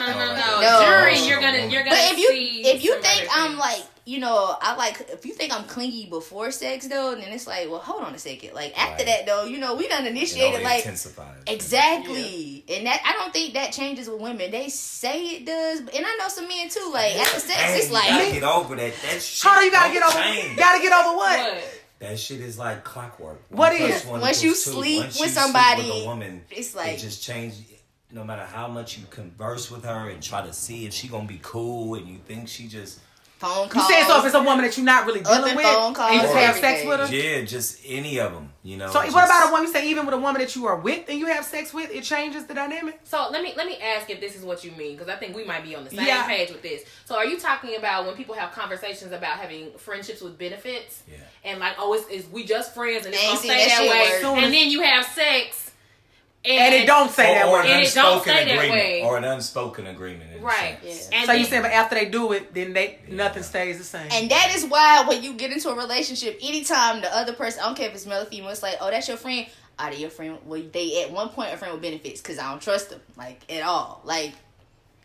No. During, you're gonna but see. If you think I'm like, if you think I'm clingy before sex though, then it's like, well, hold on a second. Like after that though, we done initiated like intensifies. Exactly. Yeah. And that I don't think that changes with women. They say it does, and I know some men too. Like after sex, it's like you gotta get over that. That shit. Hold on, you gotta get over. Gotta get over what? That shit is like clockwork. What is? Once you sleep with somebody, with a woman, it's like it just changes. No matter how much you converse with her and try to see if she gonna be cool, and you think she just phone calls. You saying so if it's a woman that you're not really dealing with, phone calls, and you just have everything. sex with her? Yeah, just any of them, So what about a woman? You say even with a woman that you are with and you have sex with, it changes the dynamic? So let me ask if this is what you mean, because I think we might be on the same page with this. So are you talking about when people have conversations about having friendships with benefits? Yeah. And like, oh, it's we just friends and it's gonna see stay that that way. And then you have sex. And it don't say that way. And it don't say that way. Or an unspoken agreement. Right. Yeah. And so you saying, but after they do it, then nothing stays the same. And that is why when you get into a relationship, anytime the other person, I don't care if it's male or female, it's like, oh, that's your friend. Are they your friend? Well, they at one point a friend with benefits because I don't trust them, like, at all. Like,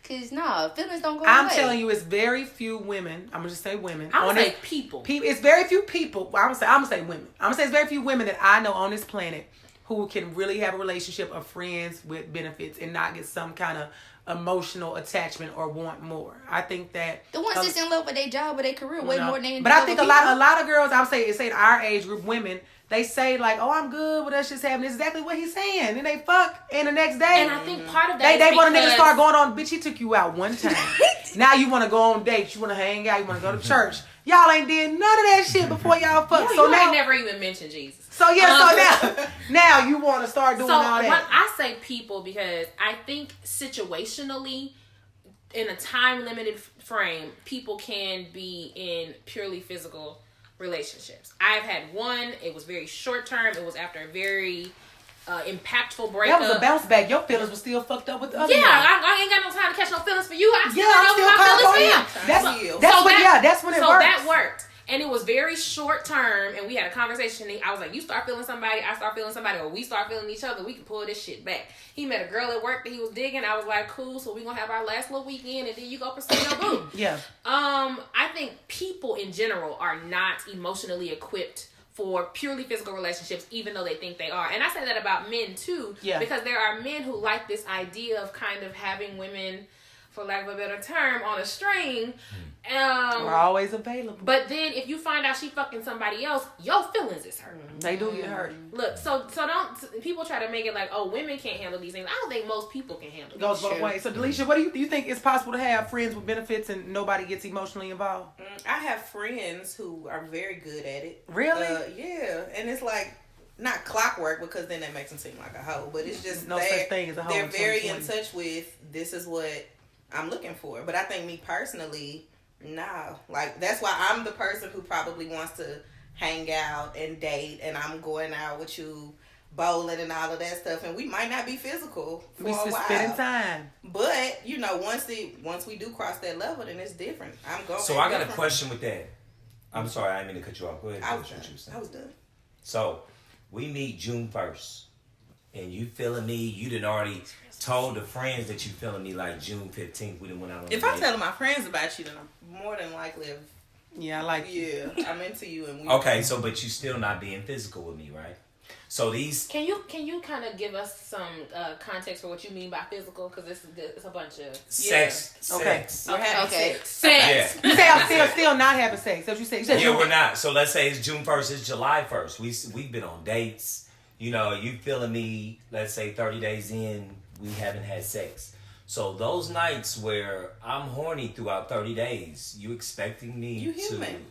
because, feelings don't go away. I'm telling you, it's very few women. I'm going to just say women. I'm going to say people. It's very few people. Well, I'm going to say women. I'm going to say it's very few women that I know on this planet who can really have a relationship of friends with benefits and not get some kind of emotional attachment or want more. I think that the ones that's in love with their job or their career way more than they. But I think a lot of girls, I would say our age group women, they say like, "Oh, I'm good with us just having." This is exactly what he's saying, and they fuck, and the next day, and I think part of that they want a nigga to start going on. Bitch, he took you out one time. Now you want to go on dates, you want to hang out, you want to go to church. Y'all ain't did none of that shit before y'all fuck. Yeah, so you now ain't never even mentioned Jesus. So now you want to start doing all that. When I say people, because I think situationally, in a time limited frame, people can be in purely physical relationships. I've had one. It was very short term. It was after a very impactful breakup. That was a bounce back. Your feelings were still fucked up with the other. Yeah, I ain't got no time to catch no feelings for you. I still got my feelings for him. That's when it works. So that worked. And it was very short term, and we had a conversation. I was like, you start feeling somebody, I start feeling somebody, or we start feeling each other, we can pull this shit back. He met a girl at work that he was digging. I was like, cool, so we're going to have our last little weekend, and then you go pursue your boo. Yeah. I think people in general are not emotionally equipped for purely physical relationships, even though they think they are. And I say that about men, too, because there are men who like this idea of kind of having women, for lack of a better term, on a string. We're always available. But then if you find out she fucking somebody else, your feelings is hurt. They do get hurt. Look, so don't people try to make it like, oh, women can't handle these things. I don't think most people can handle. It goes both ways. So Delisha, what do you think it's possible to have friends with benefits and nobody gets emotionally involved? I have friends who are very good at it. Really? Yeah, and it's like not clockwork, because then that makes them seem like a hoe. But it's just no such thing as a hoe. They're very in touch with, this is what I'm looking for. But I think me personally, no. Like, that's why I'm the person who probably wants to hang out and date, and I'm going out with you, bowling and all of that stuff, and we might not be physical for a while. Spending time. But, you know, once we do cross that level, then it's different. I'm going. So I got a question with that. I'm sorry, I didn't mean to cut you off. Go ahead. I was done. So, we meet June 1st, and you feeling me, you done already told the friends that you feeling me like June 15th. We done went out on If a I date. tell my friends about you, then I'm more than likely. Yeah, I like you. Yeah, I'm into you, and we. Okay, so but you still not being physical with me, right? So these. Can you kind of give us some context for what you mean by physical? Because it's a bunch of Sex. Okay. Sex. We're having sex. Sex. Yeah. You say I'm still not having sex. That's what you said. Yeah, we're not. So let's say it's June 1st, it's July 1st. We've been on dates. You know, you feeling me, let's say 30 days in, we haven't had sex. So those nights where I'm horny throughout 30 days, you expecting me You human.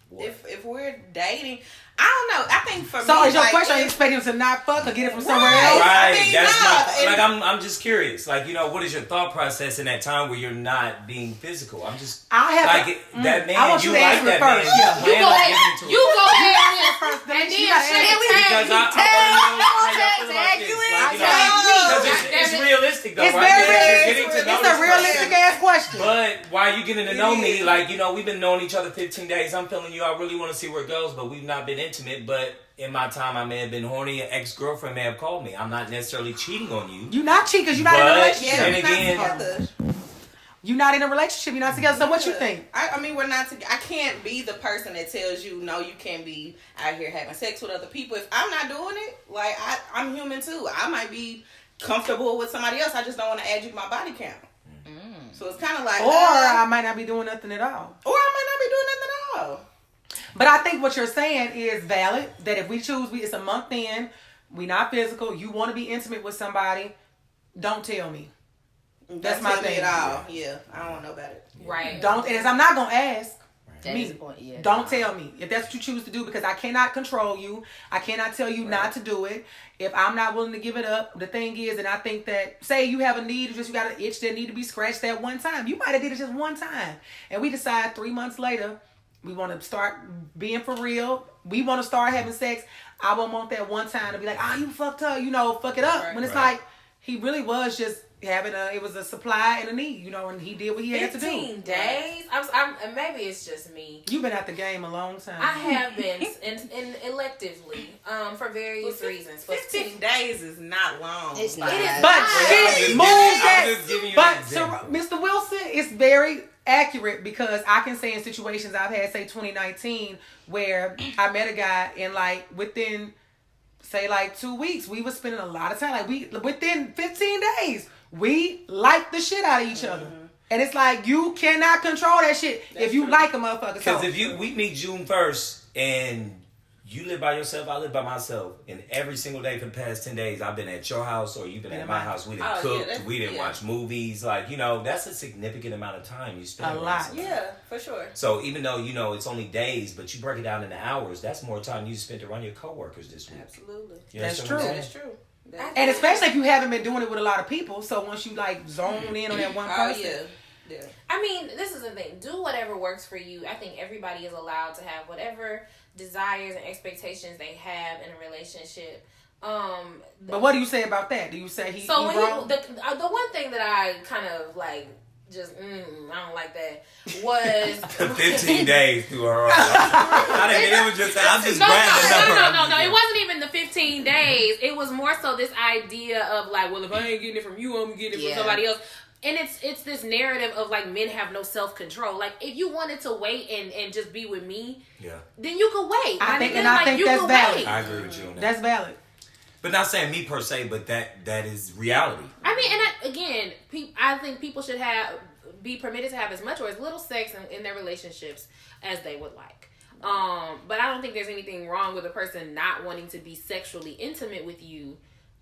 What? If we're dating, I don't know. I think for me, so is your like, question? Are you expecting him to not fuck or get it from somewhere else? Right. I mean, That's no, like I'm just curious. Like, you know, what is your thought process in that time where you're not being physical? I'm just that man. I want you to like answer it that man. first. Yeah. You go ahead. You go ahead first. and then You gotta answer Because I want to know how y'all feel about this. Like, you know, it's realistic though, It's right? very You're getting to realistic. know It's this a realistic person. ass question. But while you getting to know me, like, you know, we've been knowing each other 15 days. I'm feeling you. I really want to see where it goes, but we've not been intimate. But in my time, I may have been horny. An ex-girlfriend may have called me. I'm not necessarily cheating on you. You're not cheating because you're not in a relationship. And again, you're not in a relationship. You're not together. So what you think? I mean, we're not together. I can't be the person that tells you, no, you can't be out here having sex with other people. If I'm not doing it, like, I'm human too. I might be comfortable with somebody else. I just don't want to add you to my body count. So it's kind of like, or I might not be doing nothing at all. Or I might not be doing nothing at all. But I think what you're saying is valid. That if we choose, it's a month in, we not physical. You want to be intimate with somebody, don't tell me. That's my thing. At all. Yeah, I don't want to know about it. Right. Don't, and I'm not gonna ask. That me. is the point, yeah. Don't tell me if that's what you choose to do, because I cannot control you. I cannot tell you not to do it. If I'm not willing to give it up, the thing is, and I think that, say you have a need, just you got an itch that need to be scratched that one time. You might have did it just one time, and we decide 3 months later we want to start being for real. We want to start having sex. I won't want that one time to be like, you fucked her, fuck it up. Right, when it's like he really was just having it was a supply and a need, and he did what he had to do. 15 days? I'm maybe it's just me. You've been at the game a long time. I have been, and electively, for various reasons. 15 days is not long. It's not. But she moved that. But example. Mr. Wilson is very accurate, because I can say in situations I've had, say 2019, where I met a guy and like within, say like 2 weeks, we were spending a lot of time. Like within 15 days, we liked the shit out of each other. And it's like, you cannot control that shit if you like a motherfucker. Because if we meet June 1st and you live by yourself, I live by myself, and every single day for the past 10 days, I've been at your house or you've been at my house. We didn't cook, we didn't watch movies. Like, that's a significant amount of time you spend. A lot. Yeah, for sure. So even though, it's only days, but you break it down into hours, that's more time you spent around your coworkers this week. Absolutely. That's true. That's true. And especially if you haven't been doing it with a lot of people. So once you like zone in on that one person. Yeah. I mean, this is the thing. Do whatever works for you. I think everybody is allowed to have whatever desires and expectations they have in a relationship. But what do you say about that? Do you say he So when wrong? the one thing that I kind of like just I don't like that was 15 days through her. I didn't. It was just. I'm just grabbing no. It wasn't even the 15 days. It was more so this idea of like, well, if I ain't getting it from you, I'm getting it from somebody else. And it's this narrative of like men have no self-control. Like if you wanted to wait and just be with me, then you could wait. I think that's valid. I agree with you on that. That's valid. But not saying me per se, but that is reality. I mean, and I think people should be permitted to have as much or as little sex in their relationships as they would like. But I don't think there's anything wrong with a person not wanting to be sexually intimate with you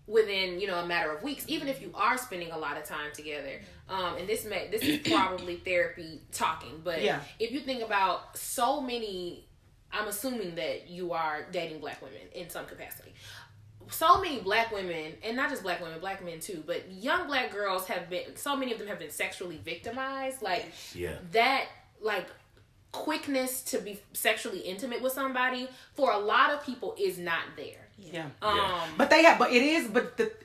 within, a matter of weeks, even if you are spending a lot of time together. And this is probably therapy talking, but if you think about so many, I'm assuming that you are dating black women in some capacity. So many black women, and not just black women, black men too, but young black girls so many of them have been sexually victimized. Like, that, like, quickness to be sexually intimate with somebody, for a lot of people, is not there. But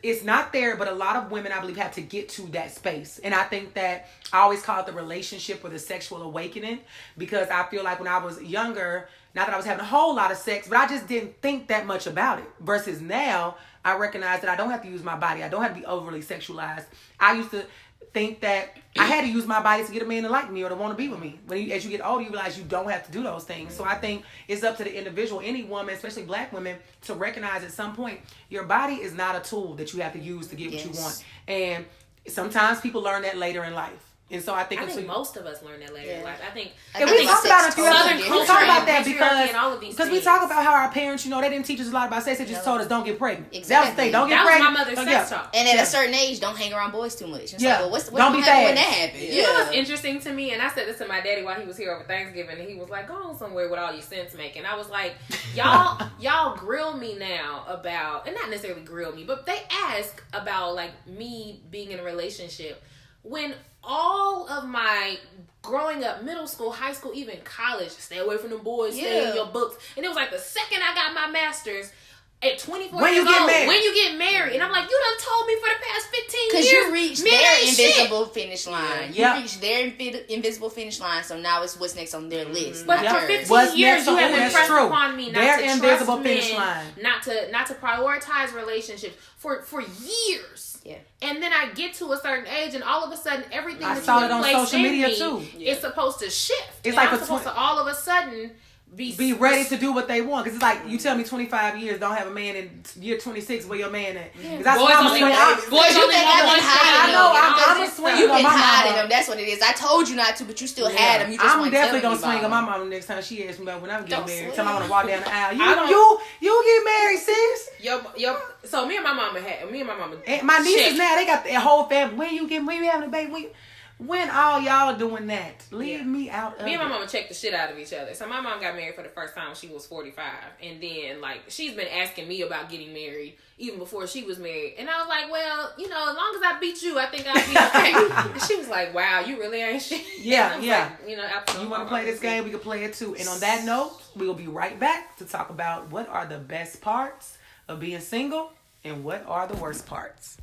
it's not there, but a lot of women, I believe, have to get to that space. And I think that I always call it the relationship or the sexual awakening, because I feel like when I was younger, not that I was having a whole lot of sex, but I just didn't think that much about it. Versus now, I recognize that I don't have to use my body. I don't have to be overly sexualized. I used to think that I had to use my body to get a man to like me or to want to be with me. As you get older, you realize you don't have to do those things. So I think it's up to the individual, any woman, especially black women, to recognize at some point your body is not a tool that you have to use to get what you want. And sometimes people learn that later in life. And so I think most of us learn that later in life. I think we talk about that because we talk about how our parents, they didn't teach us a lot about sex. They just told us don't get pregnant. Exactly. That was the thing. Don't get pregnant. That was my mother's sex talk. And at a certain age, don't hang around boys too much. It's like, well, what's don't be happen when that happens? You know what's interesting to me? And I said this to my daddy while he was here over Thanksgiving, and he was like, "Go on somewhere with all your sense making." I was like, y'all grill me now about, and not necessarily grill me, but they ask about like me being in a relationship when all of my growing up, middle school, high school, even college, stay away from them boys, stay in your books. And it was like the second I got my master's at 24 years old, when you get married. And I'm like, you done told me for the past 15 years. Because you reached their invisible finish line. You reached their invisible finish line, so now it's what's next on their list. But for 15 years, you have impressed upon me not to invisible trust finish men, line. not to prioritize relationships for years. Yeah. And then I get to a certain age, and all of a sudden, everything that you place in me is supposed to shift. It's like I'm supposed to all of a sudden be ready to do what they want. Because it's like, you tell me 25 years, don't have a man in year 26, where your man at? Because that's what I'm a swing. I'm a swing. You can hide them. That's what it is. I told you not to, but you still had them. You just I'm definitely going to swing on my mama next time she asks me about when I'm getting married. Tell me I want to walk down the aisle. You get married, sis? So me and my mama and my nieces now, they got their whole family. When you having a baby? When all y'all doing that? Leave me out of it. Me and my mama checked the shit out of each other. So my mom got married for the first time when she was 45. And then, like, she's been asking me about getting married even before she was married. And I was like, well, as long as I beat you, I think I'll be okay. And she was like, wow, you really ain't shit. Yeah. Like, you want to play this game? We can play it too. And on that note, we will be right back to talk about what are the best parts of being single and what are the worst parts.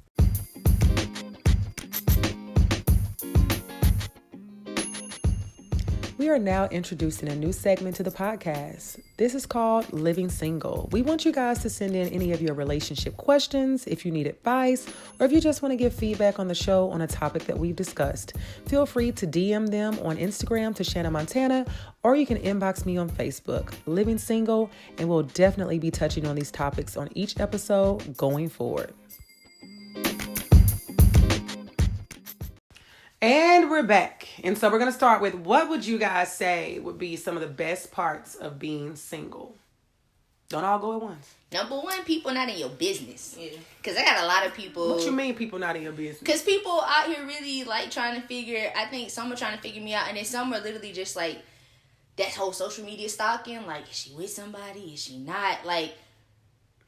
We are now introducing a new segment to the podcast. This is called Living Single. We want you guys to send in any of your relationship questions, if you need advice, or if you just want to give feedback on the show on a topic that we've discussed. Feel free to DM them on Instagram to Shanna Montana, or you can inbox me on Facebook, Living Single, and we'll definitely be touching on these topics on each episode going forward. And we're back. And so we're going to start with, what would you guys say would be some of the best parts of being single? Don't all go at once. Number one, people not in your business. Yeah. Because I got a lot of people. What you mean people not in your business? Because people out here really like trying to figure, I think some are trying to figure me out. And then some are literally just like, that whole social media stalking. Like, is she with somebody? Is she not? Like.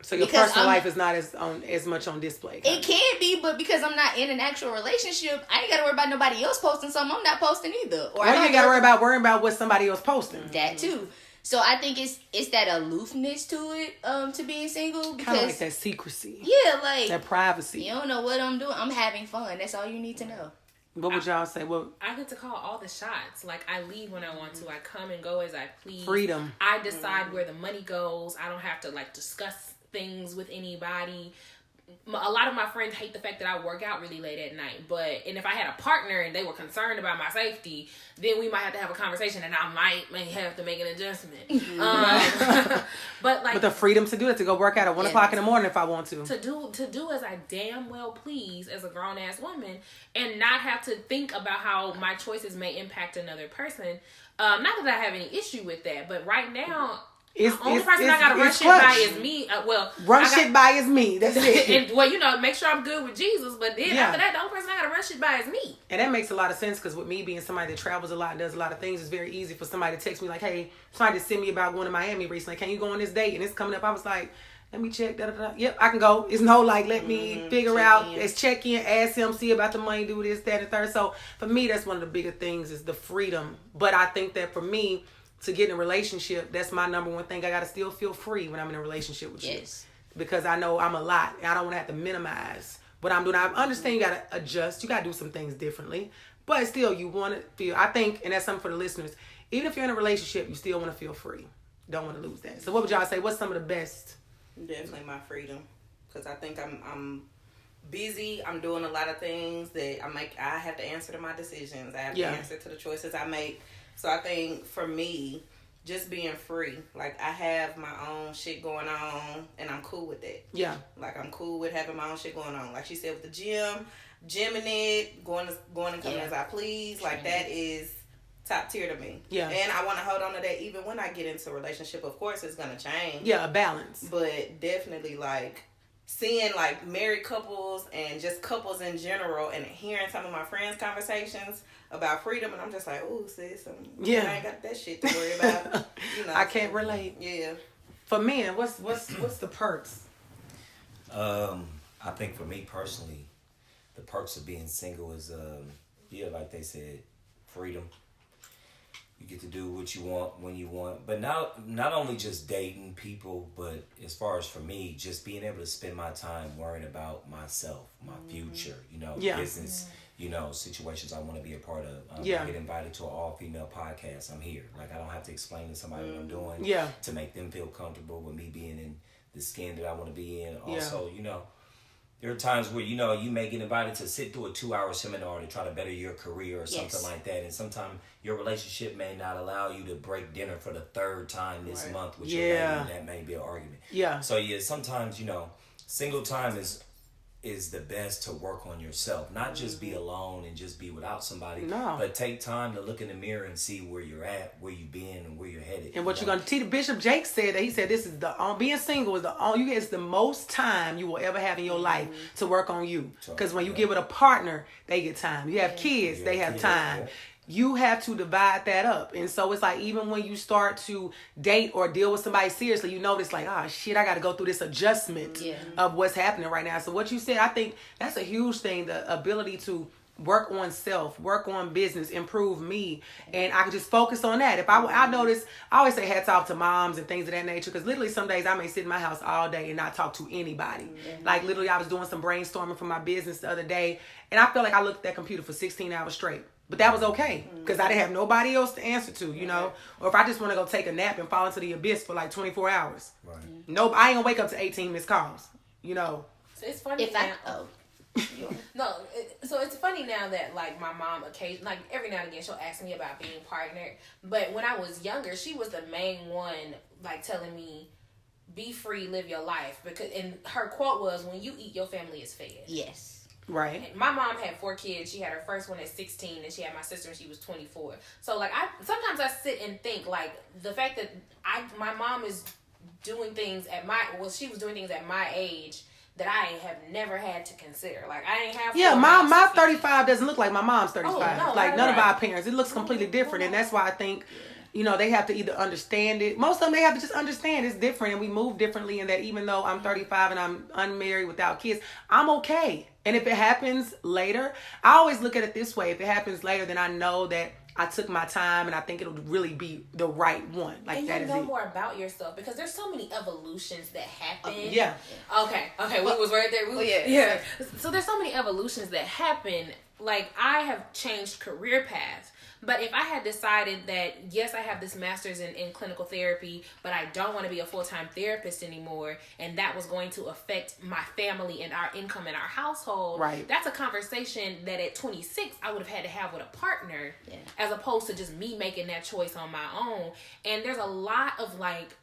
So your personal life is not as much on display. It can be, but because I'm not in an actual relationship, I ain't got to worry about nobody else posting something I'm not posting either. Or you ain't got to worry about what somebody else posting. That too. So I think it's that aloofness to it, to being single. Because kind of like that secrecy. Yeah, like that privacy. You don't know what I'm doing. I'm having fun. That's all you need to know. What would y'all say? Well, I get to call all the shots. Like, I leave when I want to. I come and go as I please. Freedom. I decide where the money goes. I don't have to, like, discuss things with anybody. A lot of my friends hate the fact that I work out really late at night. And if I had a partner and they were concerned about my safety, then we might have to have a conversation and I may have to make an adjustment. But the freedom to do it, to go work out at 1 o'clock in the morning if I want to. To do as I damn well please as a grown ass woman and not have to think about how my choices may impact another person. Not that I have any issue with that, but right now, the only person I gotta run shit by is me. Shit by is me. That's it. And make sure I'm good with Jesus. But then after that, the only person I gotta run shit by is me. And that makes a lot of sense because with me being somebody that travels a lot and does a lot of things, it's very easy for somebody to text me like, "Hey, somebody sent me about going to Miami recently. Can you go on this date?" And it's coming up. I was like, "Let me check. Da, da, da. Yep, I can go." It's no like, let me figure out. It's check in, ask him, see about the money, do this, that, and third. So for me, that's one of the bigger things is the freedom. But I think that for me, to get in a relationship, that's my number one thing. I got to still feel free when I'm in a relationship with you. Because I know I'm a lot. And I don't want to have to minimize what I'm doing. I understand you got to adjust. You got to do some things differently. But still, you want to feel, I think, and that's something for the listeners, even if you're in a relationship, you still want to feel free. Don't want to lose that. So what would y'all say? What's some of the best? Definitely my freedom. Because I think I'm busy. I'm doing a lot of things that I have to answer to my decisions. I have to answer to the choices I make. So I think for me, just being free, like I have my own shit going on and I'm cool with that. Yeah. Like I'm cool with having my own shit going on. Like she said with the gymming it, going and coming as I please. Like that is top tier to me. Yeah. And I want to hold on to that even when I get into a relationship. Of course it's going to change. Yeah, a balance. But definitely like seeing like married couples and just couples in general and hearing some of my friends' conversations about freedom, and I'm just like, oh, sis, I ain't got that shit to worry about. I can't relate. Yeah. For men, what's the perks? I think for me personally, the perks of being single is, like they said, freedom. You get to do what you want when you want, but not only just dating people, but as far as for me, just being able to spend my time worrying about myself, my future, business. Situations I want to be a part of. I get invited to an all-female podcast. I'm here. Like, I don't have to explain to somebody what I'm doing to make them feel comfortable with me being in the skin that I want to be in. Also, there are times where, you may get invited to sit through a 2-hour seminar to try to better your career or something like that. And sometimes your relationship may not allow you to break dinner for the third time this month with your lady, and that may be an argument. Yeah. So, sometimes, single time is the best to work on yourself. Not just be alone and just be without somebody. No. But take time to look in the mirror and see where you're at, where you've been, and where you're headed. And what you're going to teach. Bishop Jake said that. He said this is being single is it's the most time you will ever have in your life to work on you. Because when you get with a partner, they get time. You have kids, they have time. Yeah. You have to divide that up. And so it's like, even when you start to date or deal with somebody seriously, you notice like, shit, I got to go through this adjustment of what's happening right now. So what you said, I think that's a huge thing, the ability to work on self, work on business, improve me. And I can just focus on that. If I notice, I always say hats off to moms and things of that nature, because literally some days I may sit in my house all day and not talk to anybody. Mm-hmm. Like literally I was doing some brainstorming for my business the other day, and I felt like I looked at that computer for 16 hours straight. But that was okay, because I didn't have nobody else to answer to, Or if I just want to go take a nap and fall into the abyss for like 24 hours. Right. Nope, I ain't going to wake up to 18 missed calls, So it's funny so it's funny now that like my mom occasionally, like every now and again, she'll ask me about being partnered. But when I was younger, she was the main one like telling me, be free, live your life. And her quote was, when you eat, your family is fed. Yes. Right. My mom had 4 kids. She had her first one at 16, and she had my sister when she was 24. So like sometimes I sit and think like the fact that my mom is doing things she was doing things at my age that I have never had to consider. Like I ain't have. Yeah, my 35 doesn't look like my mom's 35. Oh, no, like none of our parents. It looks completely different, and that's why I think. They have to either understand it. Most of them, they have to just understand it's different and we move differently, and that even though I'm 35 and I'm unmarried without kids, I'm okay. And if it happens later, I always look at it this way. If it happens later, then I know that I took my time, and I think it'll really be the right one. Like, and that you is know it. more about yourself because there's so many evolutions that happen. Yeah. Okay. We was right there. Yeah. So there's so many evolutions that happen. Like, I have changed career paths. But if I had decided that, yes, I have this master's in clinical therapy, but I don't want to be a full-time therapist anymore, and that was going to affect my family and our income in our household, right. That's a conversation that at 26 I would have had to have with a partner, as opposed to just me making that choice on my own. And there's a lot of, like,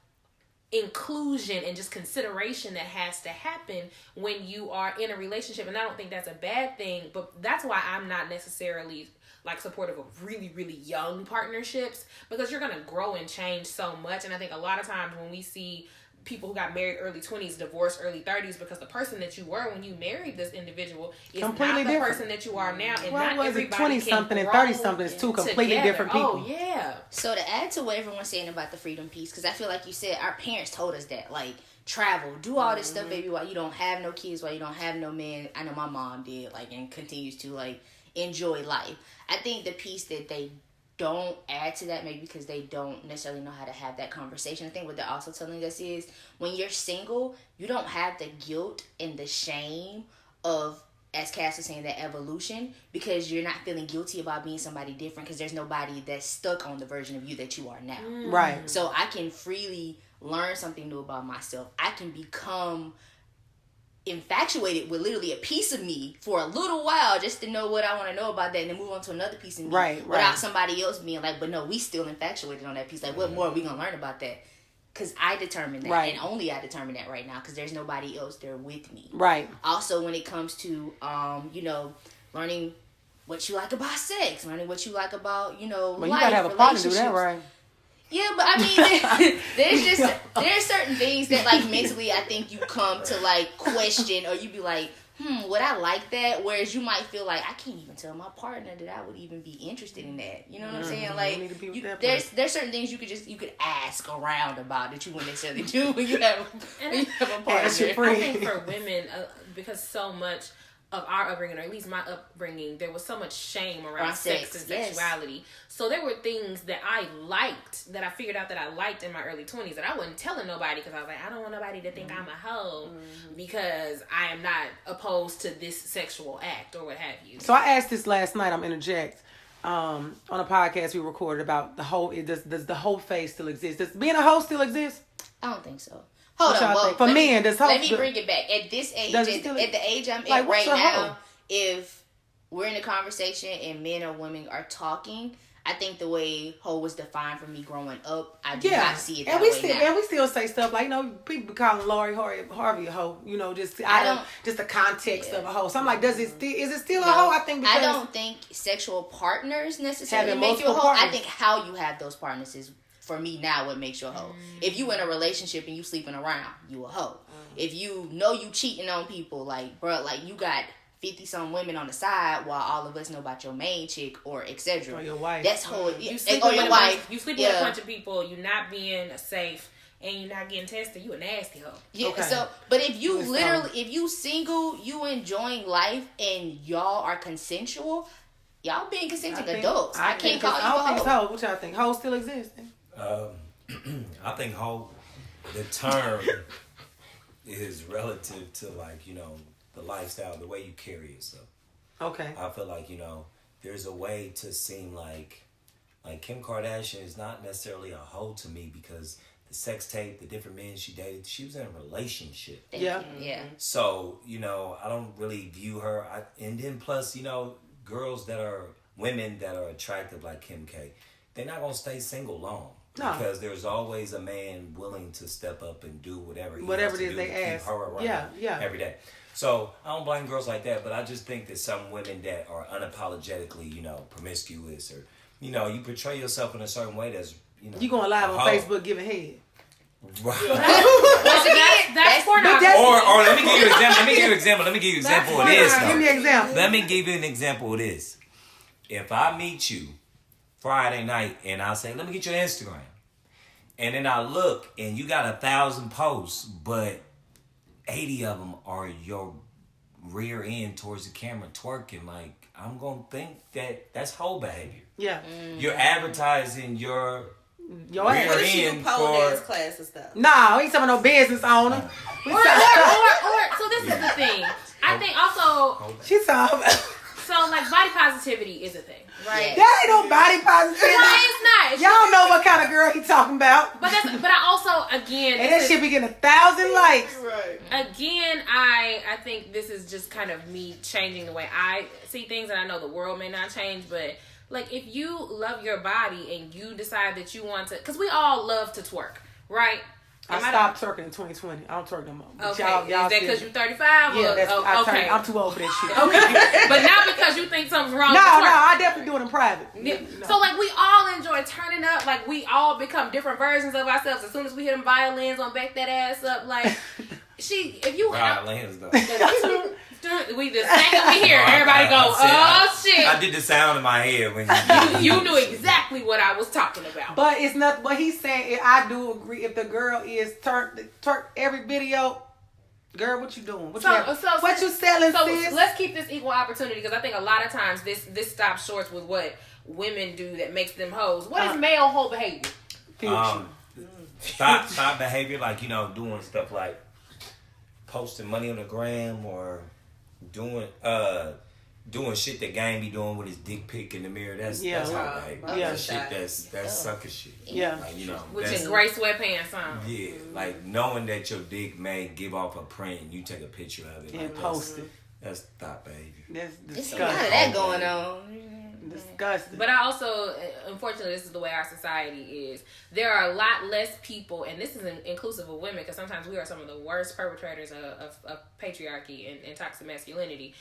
inclusion and just consideration that has to happen when you are in a relationship. And I don't think that's a bad thing, but that's why I'm not necessarily like supportive of really, really young partnerships, because you're going to grow and change so much. And I think a lot of times when we see people who got married early 20s, divorced early 30s, because the person that you were when you married this individual is completely not the different person that you are now. And well, not everybody 20-something and can 30-something is two completely together. different people. Oh, yeah. So to add to what everyone's saying about the freedom piece, because I feel like you said our parents told us that, like, travel, do all this stuff, baby, while you don't have no kids, while you don't have no man. I know my mom did, like, and continues to, like, enjoy life. I think the piece that they don't add to that, maybe because they don't necessarily know how to have that conversation. I think what they're also telling us is when you're single, you don't have the guilt and the shame of, as Cass was saying, that evolution, because you're not feeling guilty about being somebody different, because there's nobody that's stuck on the version of you that you are now. Right. So I can freely learn something new about myself. I can become infatuated with literally a piece of me for a little while just to know what I want to know about that, and then move on to another piece of me without somebody else being like, but no, we still infatuated on that piece. Like, what more are we going to learn about that? Because I determined that, and only I determined that right now, because there's nobody else there with me. Right. Also, when it comes to, learning what you like about sex, learning what you like about, life, you got to have a partner to do that, right? Yeah, but I mean, there's certain things that, like, mentally I think you come to, like, question, or you be like, would I like that? Whereas you might feel like, I can't even tell my partner that I would even be interested in that. You know what I'm saying? Like, there's certain things you could ask around about that you wouldn't necessarily do when you have a partner. I think for women, because so much of our upbringing, or at least my upbringing, there was so much shame around sex and sexuality. So there were things that I liked, that I figured out that I liked in my early 20s, that I wasn't telling nobody, because I was like, I don't want nobody to think I'm a hoe, because I am not opposed to this sexual act or what have you. So I asked this last night, I'm interject, on a podcast we recorded about the hoe. Does the hoe phase still exist? Does being a hoe still exist? I don't think so. Hold on. Well, for men, does hoe... Let me bring it back. At this age, at the age I'm at right now, if we're in a conversation and men or women are talking, I think the way hoe was defined for me growing up, I do not see it that way now. And we still say stuff like, people be calling Lori Harvey a hoe, just just the context of a hoe. So I'm like, is it still a hoe? I don't think sexual partners necessarily make you a hoe. I think how you have those partners is, for me now, what makes you a hoe. If you in a relationship and you sleeping around, you a hoe. If you know you cheating on people, like, bro, like, you got 50-some women on the side while all of us know about your main chick or etc. Or your wife. That's whole. You sleep with your wife. You sleep with a bunch of people. You not being safe and you not getting tested. You a nasty hoe. Yeah. Okay. So, but if you if you single, you enjoying life, and y'all are consensual, y'all being consenting adults. I can't call you a hoe. What y'all think? Hoes still exist? I think hoe, the term is relative to, like, the lifestyle, the way you carry yourself. Okay. I feel like, there's a way to seem like Kim Kardashian is not necessarily a hoe to me, because the sex tape, the different men she dated, she was in a relationship. Yeah. So, I don't really view her. And then plus, women that are attractive like Kim K, they're not going to stay single long. No. Because there's always a man willing to step up and do whatever it is they ask. Keep her around every day. So I don't blame girls like that, but I just think that some women that are unapologetically, promiscuous, or, you portray yourself in a certain way that's, you going live on Facebook giving head. Right. That's pornography. Or let me give you an example. Let me give you an example of this. Give me an example. Let me give you an example of this. If I meet you Friday night and I say, let me get your Instagram, and then I look and you got 1,000 posts, but 80 of them are your rear end towards the camera twerking, like, I'm gonna think that that's whole behavior. Yeah. You're advertising your What if she do pole dance classes though? No, ain't talking no business owner. Or so this is the thing. I think also She's talking. So like body positivity is a thing, right? That ain't no body positivity. No, it's not. Y'all know what kind of girl he talking about. But I also again and that shit be getting 1,000 likes. Right. Again, I think this is just kind of me changing the way I see things, and I know the world may not change, but like if you love your body and you decide that you want to, because we all love to twerk, right? I stopped twerking in 2020. I don't twerk no more. Okay, y'all is that because you're 35? Yeah, okay. I'm too old for that shit. Okay, but not because you think something's wrong. No, I definitely do it in private. Yeah. No. So like we all enjoy turning up. Like we all become different versions of ourselves as soon as we hit them violins on back that ass up. Like if you violins though. We the second we hear everybody go, shit. I did the sound in my head when you knew exactly what I was talking about. But it's not. But he's saying I do agree. If the girl is twerk every video, girl, what you doing? What you selling? So sis? let's keep this equal opportunity because I think a lot of times this stops short with what women do that makes them hoes. What is male whole behavior? Stop behavior like doing stuff like posting money on the gram or doing shit that Game be doing with his dick pic in the mirror. That's how behavior. Yeah, that's sucker shit. Yeah, like, which is gray sweatpants on. Yeah, like knowing that your dick may give off a print, and you take a picture of it and like post it. That's thought behavior. There's That's a lot disgusting. of that going on. Disgusting. But I also, unfortunately, this is the way our society is. There are a lot less people, and this is inclusive of women, because sometimes we are some of the worst perpetrators of patriarchy and toxic masculinity.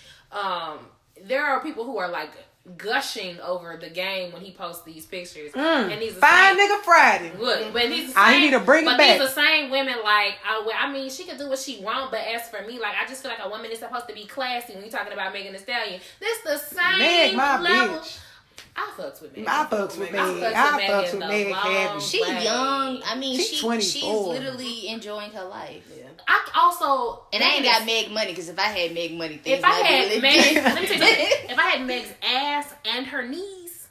There are people who are like gushing over the Game when he posts these pictures. And these Fine nigga Friday. Look, but these I need to bring it back. These the same women like, I mean, she can do what she want, but as for me, like, I just feel like a woman is supposed to be classy when you're talking about Megan Thee Stallion. This the same Meg, my level. bitch. I fucks with Megan. I fucks with Megan. Megan. She young. I mean, she's 24. She's literally enjoying her life. Yeah. I also I ain't got Meg money because if I had Meg money, things if I had really Meg, let me tell you, if I had Meg's ass and her knees,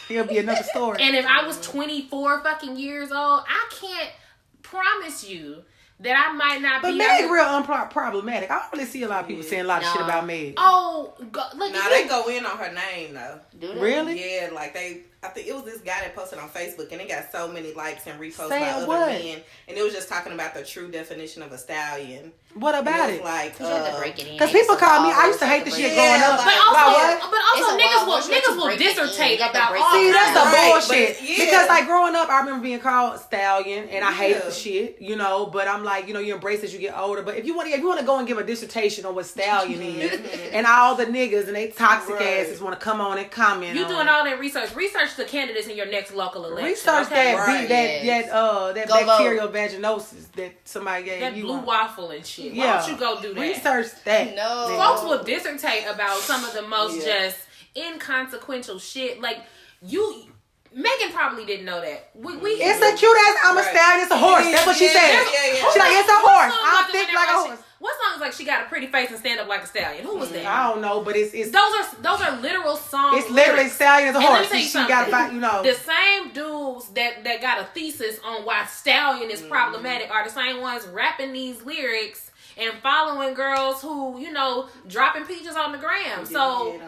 it'll be another story. And if I was 24 fucking years old, I can't promise you that I might not be. But Meg real unproblematic. I don't really see a lot of people saying a lot of shit about Meg. Oh, look. Nah, they go in on her name though. Do they? Really? Yeah, like I think it was this guy that posted on Facebook and it got so many likes and reposts Saying by other what? men. And it was just talking about the true definition of a stallion. What about it? Like, You have to break it in. Because people call me, I used to hate the shit growing up. But also It's a niggas will break it in. dissertate You got to about break all it in. See, that's the Right, bullshit. but, yeah. Because like growing up, I remember being called stallion, and I hated Yeah. the shit, But I'm like, you embrace as you get older. But if you want to go and give a dissertation on what stallion is, and all the niggas and they toxic Right. asses want to come on and comment, You on doing it. all that research. Research the candidates in your next local election. Research okay? that Go bacterial vaginosis that somebody gave That you. blue waffle and shit. Why Yeah. don't you go do that? Research that. No. Folks will dissertate about some of the most Yeah. just inconsequential shit. Like Megan probably didn't know that. It's a cute ass. I'm a Right. stallion. It's a horse. That's what she said. Yeah. She like, it's a What horse. song I'm was it thick when like a everybody- horse. What song is like she got a pretty face and stand up like a stallion? Who was that? I don't know, but it's Those are literal songs. it's literally lyrics. stallion is a And let horse. me tell you She got to something. fight, The same dudes that got a thesis on why stallion is problematic are the same ones rapping these lyrics and following girls who, dropping peaches on the gram. So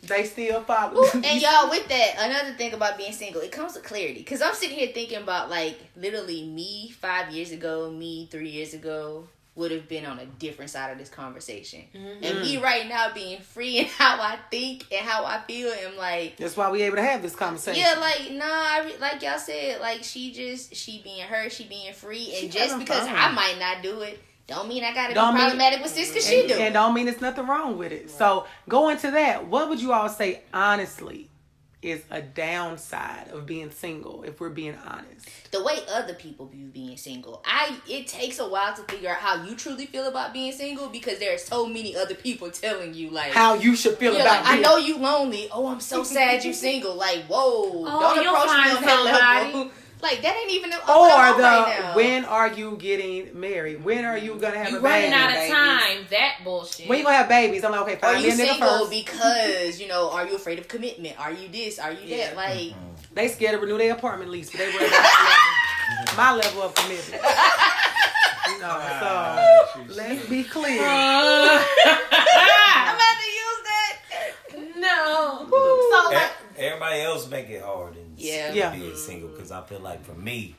They still follow. And y'all, with that, another thing about being single, it comes with clarity. Because I'm sitting here thinking about, like, literally me 5 years ago, me 3 years ago, would have been on a different side of this conversation. Mm-hmm. And me right now being free in how I think and how I feel, and like... That's why we able to have this conversation. Yeah, like, like y'all said, like, she being her, she being free. And She just having because fun. I might not do it, don't mean I gotta Don't be mean- problematic with sis because she do. And don't mean there's nothing wrong with it. Right. So going to that, what would you all say honestly is a downside of being single, if we're being honest? The way other people view being single. It takes a while to figure out how you truly feel about being single, because there are so many other people telling you like how you should feel about like, it. I know you lonely. Oh, I'm so sad you single. Like, whoa, Oh, don't you'll approach me find on that somebody. level. Like, that ain't even or right now. When are you getting married? When are you gonna have a baby? You running out of time. That bullshit. When you gonna have babies? I'm like, okay, fine. Are you single because, are you afraid of commitment? Are you this? Are you that? Like, they scared to renew their apartment lease, but they were my level of commitment. So let's be clear. I'm about to use that. No. So like, everybody else make it hard and being single, because I feel like for me,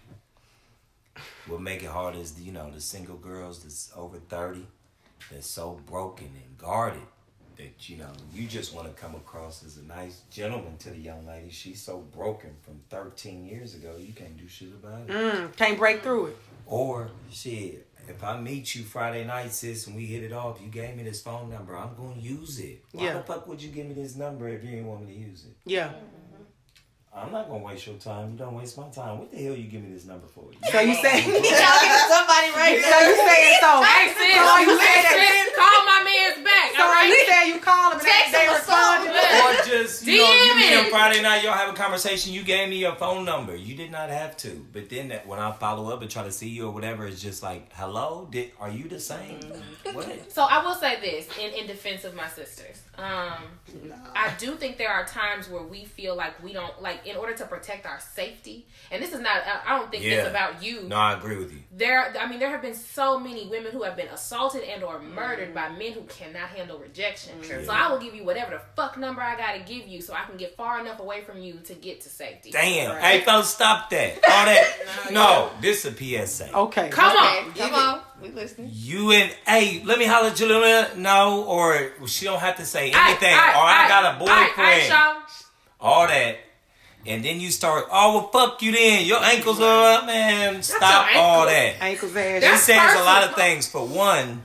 what make it hard is the single girls that's over 30 that's so broken and guarded that you just want to come across as a nice gentleman to the young lady. She's so broken from 13 years ago, you can't do shit about it. Can't break through it. Or shit, if I meet you Friday night, sis, and we hit it off, you gave me this phone number, I'm gonna use it. Why the fuck would you give me this number if you didn't want me to use it? Yeah. I'm not gonna waste your time. You don't waste my time. What the hell you give me this number for? So you saying y'all get somebody right now? So you saying so? Hey sis, you said call my man's back. So all right? you said you call him and they respond. Or just you meet him Friday night, y'all have a conversation. You gave me your phone number. You did not have to. But then when I follow up and try to see you or whatever, it's just like, hello, are you the same? What? So I will say this in defense of my sisters. I do think there are times where we feel like we don't in order to protect our safety, and this is not, I don't think this about you. No, I agree with you. There have been so many women who have been assaulted and or murdered by men who cannot handle rejection. So I will give you whatever the fuck number I gotta give you so I can get far enough away from you to get to safety. Damn. Right. Hey, fellas, stop that. All that. No, this is a PSA. Okay. Come on. We listening. You and, hey, let me holler at you. No, or she don't have to say anything. I got a boyfriend. All that. And then you start, well, fuck you then. Your ankles are up, man. Stop all that. Ankles ass. This says a lot of things. For one,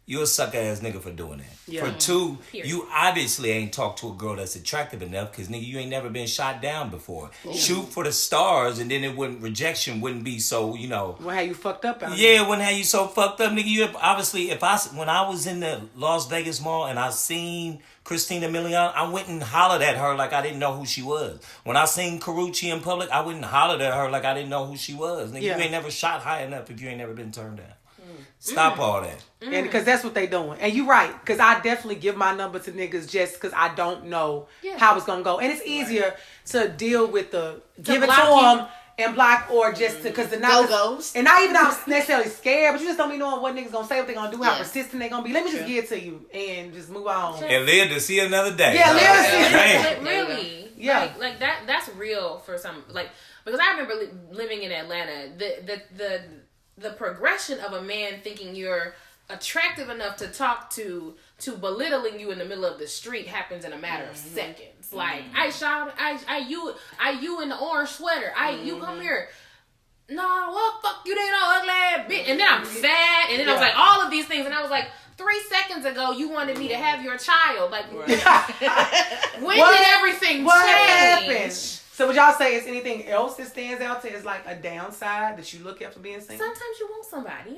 you a suck ass nigga for doing that. Yeah. For two, you obviously ain't talked to a girl that's attractive enough because nigga, you ain't never been shot down before. Ooh. Shoot for the stars, and then rejection wouldn't be so, Well, how you fucked up out there. Wouldn't have you so fucked up, nigga. You obviously, when I was in the Las Vegas mall and I seen Christina Milian, I went and hollered at her like I didn't know who she was. When I seen Karuchi in public, I went and hollered at her like I didn't know who she was. Nigga, you ain't never shot high enough if you ain't never been turned down. Stop all that. And because that's what they doing. And you right. Because I definitely give my number to niggas just because I don't know how it's going to go. And it's easier to deal with give it to them and block, or just to, because the go-goes. And not even I'm necessarily scared, but you just don't be knowing what niggas going to say, what they going to do, how persistent they going to be. Let me just give it to you and just move on. And live to see another day. Yeah, live to see another day. Really. Yeah. Like that's real for some, because I remember living in Atlanta, the progression of a man thinking you're attractive enough to talk to belittling you in the middle of the street happens in a matter of seconds. Like, I shot, you in the orange sweater. You come here. No, well, fuck you, they know, ugly ass bitch. And then I'm fat, and then I was like, all of these things, and I was like, 3 seconds ago, you wanted me to have your child. Like, when did everything change? What happened? So would y'all say is anything else that stands out to as like a downside that you look at for being single? Sometimes you want somebody,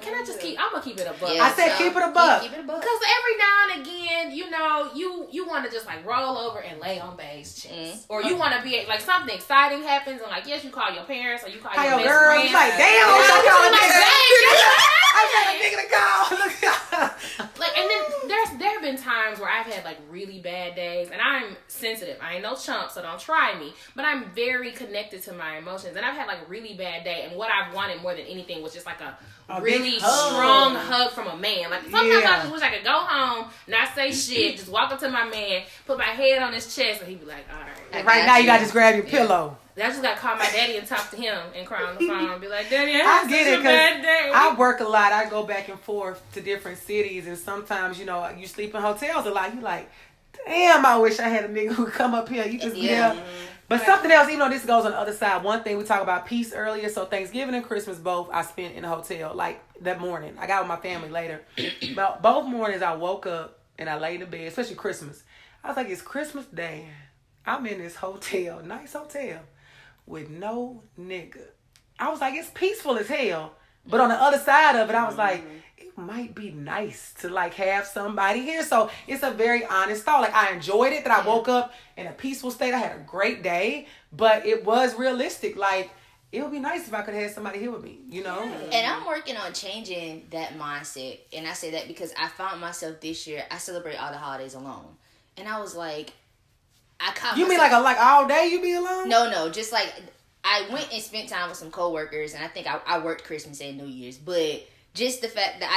can I just I'm gonna keep it a buck. I said keep it a buck. Keep it a buck. Because every now and again, you want to just like roll over and lay on bae's chest. Or you want to be like something exciting happens and like, yes, you call your parents or you call your best girl. friend. You like, damn, I got a nigga to call. Like, and then there have been times where I've had like really bad days, and I'm sensitive. I ain't no chump, so don't try me. But I'm very connected to my emotions, and I've had like a really bad day, and what I've wanted more than anything was just like a really strong hug from a man. Like sometimes I just wish I could go home, not say shit, just walk up to my man, put my head on his chest, and he'd be like, all right. Right now you gotta just grab your pillow. I just gotta call my daddy and talk to him and cry on the phone and be like, Daddy, I get it, because I work a lot. I go back and forth to different cities, and sometimes you sleep in hotels a lot. You like, damn, I wish I had a nigga who come up here. You just But something else, even though this goes on the other side, one thing we talked about peace earlier. So Thanksgiving and Christmas both I spent in a hotel like that morning. I got with my family later. But both mornings I woke up and I laid in bed, especially Christmas. I was like, it's Christmas Day. I'm in this hotel, nice hotel, with no nigga. I was like, it's peaceful as hell. But on the other side of it, I was like, it might be nice to like have somebody here. So it's a very honest thought. Like, I enjoyed it that I woke up in a peaceful state. I had a great day, but it was realistic. Like, it would be nice if I could have somebody here with me, you know? Yeah. And I'm working on changing that mindset. And I say that because I found myself this year, I celebrate all the holidays alone. And I was like, You mean like all day you be alone? No, just like, I went and spent time with some coworkers, and I think I worked Christmas and New Year's. But just the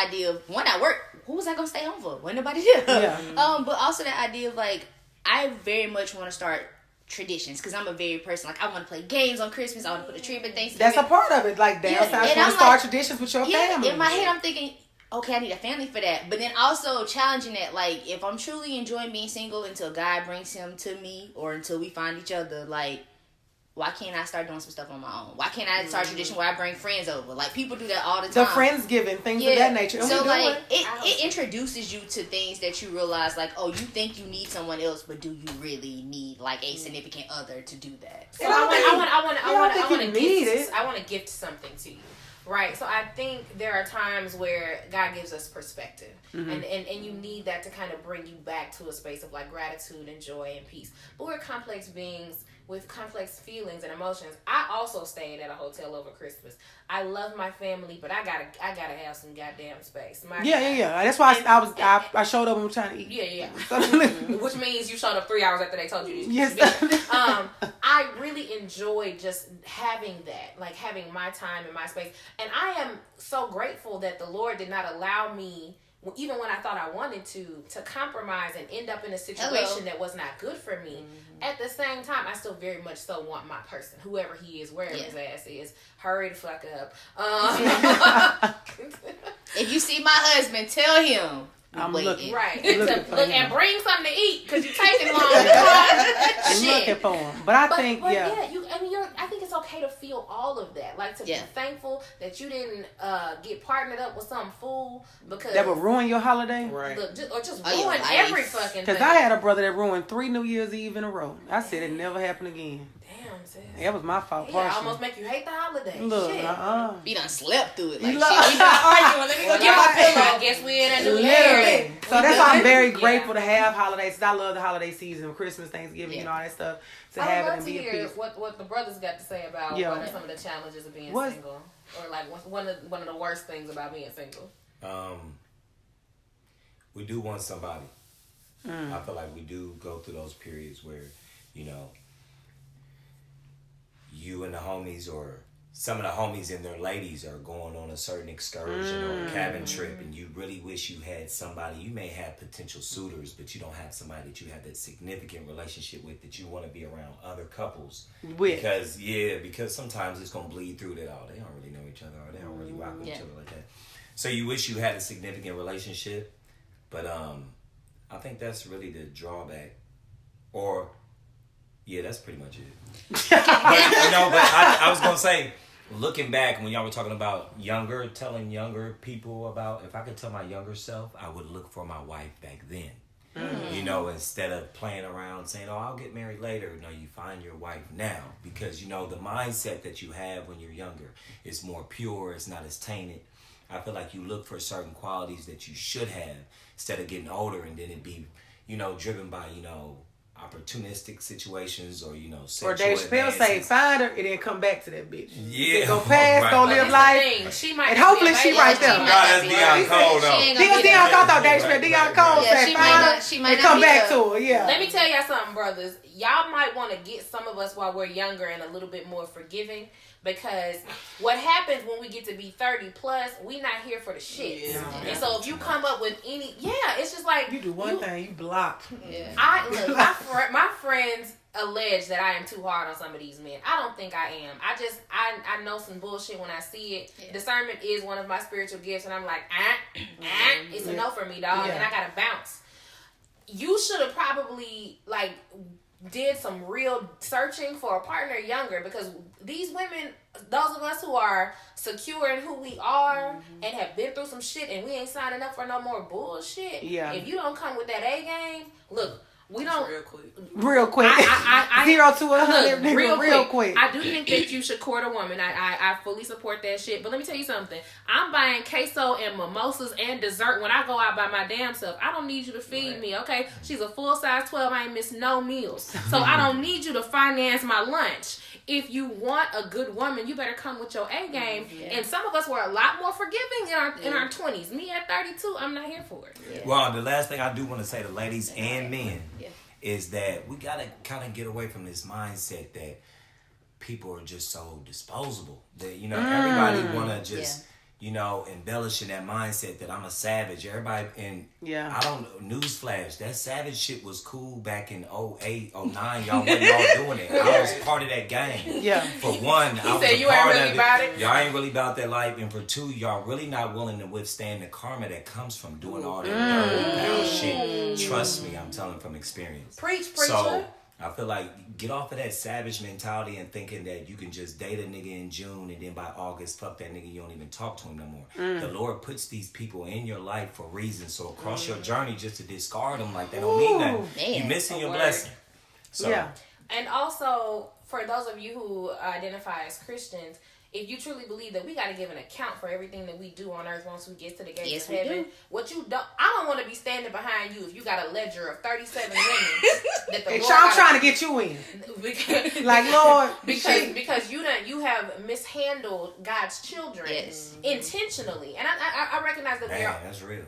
idea of, when I work, who was I going to stay home for? When nobody did. Yeah. But also the idea of, like, I very much want to start traditions, because I'm a very person, like, I want to play games on Christmas, I want to put a tree up at Thanksgiving. That's a part of it, like, you want to start traditions with your family. In my head, I'm thinking, okay, I need a family for that. But then also challenging that, like, if I'm truly enjoying being single until God brings him to me, or until we find each other, like, why can't I start doing some stuff on my own? Why can't I start a tradition where I bring friends over? Like, people do that all the time. The Friendsgiving, things of that nature. And so, like, it introduces you to things that you realize, like, oh, you think you need someone else, but do you really need, like, a significant other to do that? So I want to gift something to you. Right, so I think there are times where God gives us perspective, and you need that to kind of bring you back to a space of, like, gratitude and joy and peace. But we're complex beings with complex feelings and emotions. I also stayed at a hotel over Christmas. I love my family, but I gotta have some goddamn space. Yeah. That's why I showed up and was trying to eat. Yeah. Which means you showed up 3 hours after they told you to. Yes. I really enjoy just having that, like, having my time and my space. And I am so grateful that the Lord did not allow me, even when I thought I wanted to compromise and end up in a situation that was not good for me. At the same time, I still very much so want my person, whoever he is, wherever his ass is. Hurry the fuck up. If you see my husband, tell him. I'm looking. Right. Look and bring something to eat, because you're taking long. I'm looking for him. But I think I think it's okay to feel all of that. Like, to be thankful that you didn't get partnered up with some fool because that would ruin your holiday. Right. Or just ruin every fucking thing. Because I had a brother that ruined 3 New Year's Eve in a row. I said it never happened again. Damn, sis. That was my fault. Yeah, almost make you hate the holiday. Look, shit. He done slept through it. Like, shit, we not arguing. Let me go get my pillow. I guess we in a new Literally. year. So that's why I'm very grateful to have holidays. I love the holiday season, Christmas, Thanksgiving, all that stuff. To have it and be at peace. What the brothers got to say about what are some of the challenges of being single, or like what's one of the worst things about being single. We do want somebody. I feel like we do go through those periods where, you and the homies, or some of the homies and their ladies, are going on a certain excursion or a cabin trip, and you really wish you had somebody. You may have potential suitors, but you don't have somebody that you have that significant relationship with, that you want to be around other couples with. Because sometimes it's going to bleed through that, they don't really know each other, or they don't really rock with each other like that. So you wish you had a significant relationship, but I think that's really the drawback. Or that's pretty much it. But I was going to say, looking back, when y'all were talking about telling younger people about, if I could tell my younger self, I would look for my wife back then. Instead of playing around saying, I'll get married later. No, you find your wife now, because, the mindset that you have when you're younger is more pure. It's not as tainted. I feel like you look for certain qualities that you should have, instead of getting older and then it be, driven by, opportunistic situations, or sexual or Dave Chappelle say, find her and then come back to that bitch. Yeah, go past, go live life. She might, and hopefully she right there. That's Deion Cole though. Deion Cole thought Dave Chappelle. Deion Cole said, find her and come back to her. Yeah. Let me tell y'all something, brothers. Y'all might want to get some of us while we're younger and a little bit more forgiving. Because what happens when we get to be 30 plus, we not here for the shit. Yeah. And so if you come up with it's just like you do one thing, you block. Yeah. My friends allege that I am too hard on some of these men. I don't think I am. I know some bullshit when I see it. Yeah. Discernment is one of my spiritual gifts, and I'm like, it's a no for me, dog, and I gotta bounce. You should have probably did some real searching for a partner younger, because these women, those of us who are secure in who we are and have been through some shit, and we ain't signing up for no more bullshit. Yeah. If you don't come with that A game, look, we don't. Real quick. 0 to 100. Real quick. I do think that you should court a woman. I fully support that shit. But let me tell you something. I'm buying queso and mimosas and dessert when I go out by my damn self. I don't need you to feed me, okay? She's a full size 12. I ain't miss no meals. So I don't need you to finance my lunch. if you want a good woman, you better come with your A game. And some of us were a lot more forgiving in our 20s. Me at 32, I'm not here for it. Well, the last thing I do want to say to ladies and men is that we got to kind of get away from this mindset that people are just so disposable. That, you know, everybody want to just... you know, embellishing that mindset that I'm a savage. Everybody, and I don't, newsflash, that savage shit was cool back in 08, 09. Y'all wasn't all doing it. I was part of that game. For one, I was a you part ain't really of about it. it. Y'all ain't really about that life. And for two, y'all really not willing to withstand the karma that comes from doing all that dirty, foul shit. Trust me, I'm telling from experience. Preach, preacher. So, I feel like get off of that savage mentality and thinking that you can just date a nigga in June and then by August, fuck that nigga, you don't even talk to him no more. The Lord puts these people in your life for reasons. So across your journey, just to discard them like they don't mean nothing, you missing your blessing. So, And also, for those of you who identify as Christians, if you truly believe that we got to give an account for everything that we do on earth once we get to the gates of heaven, I don't want to be standing behind you if you got a ledger of 37 women that the Lord I'm trying to get you in. Like, Lord, because you have mishandled God's children intentionally, and I recognize that that's real.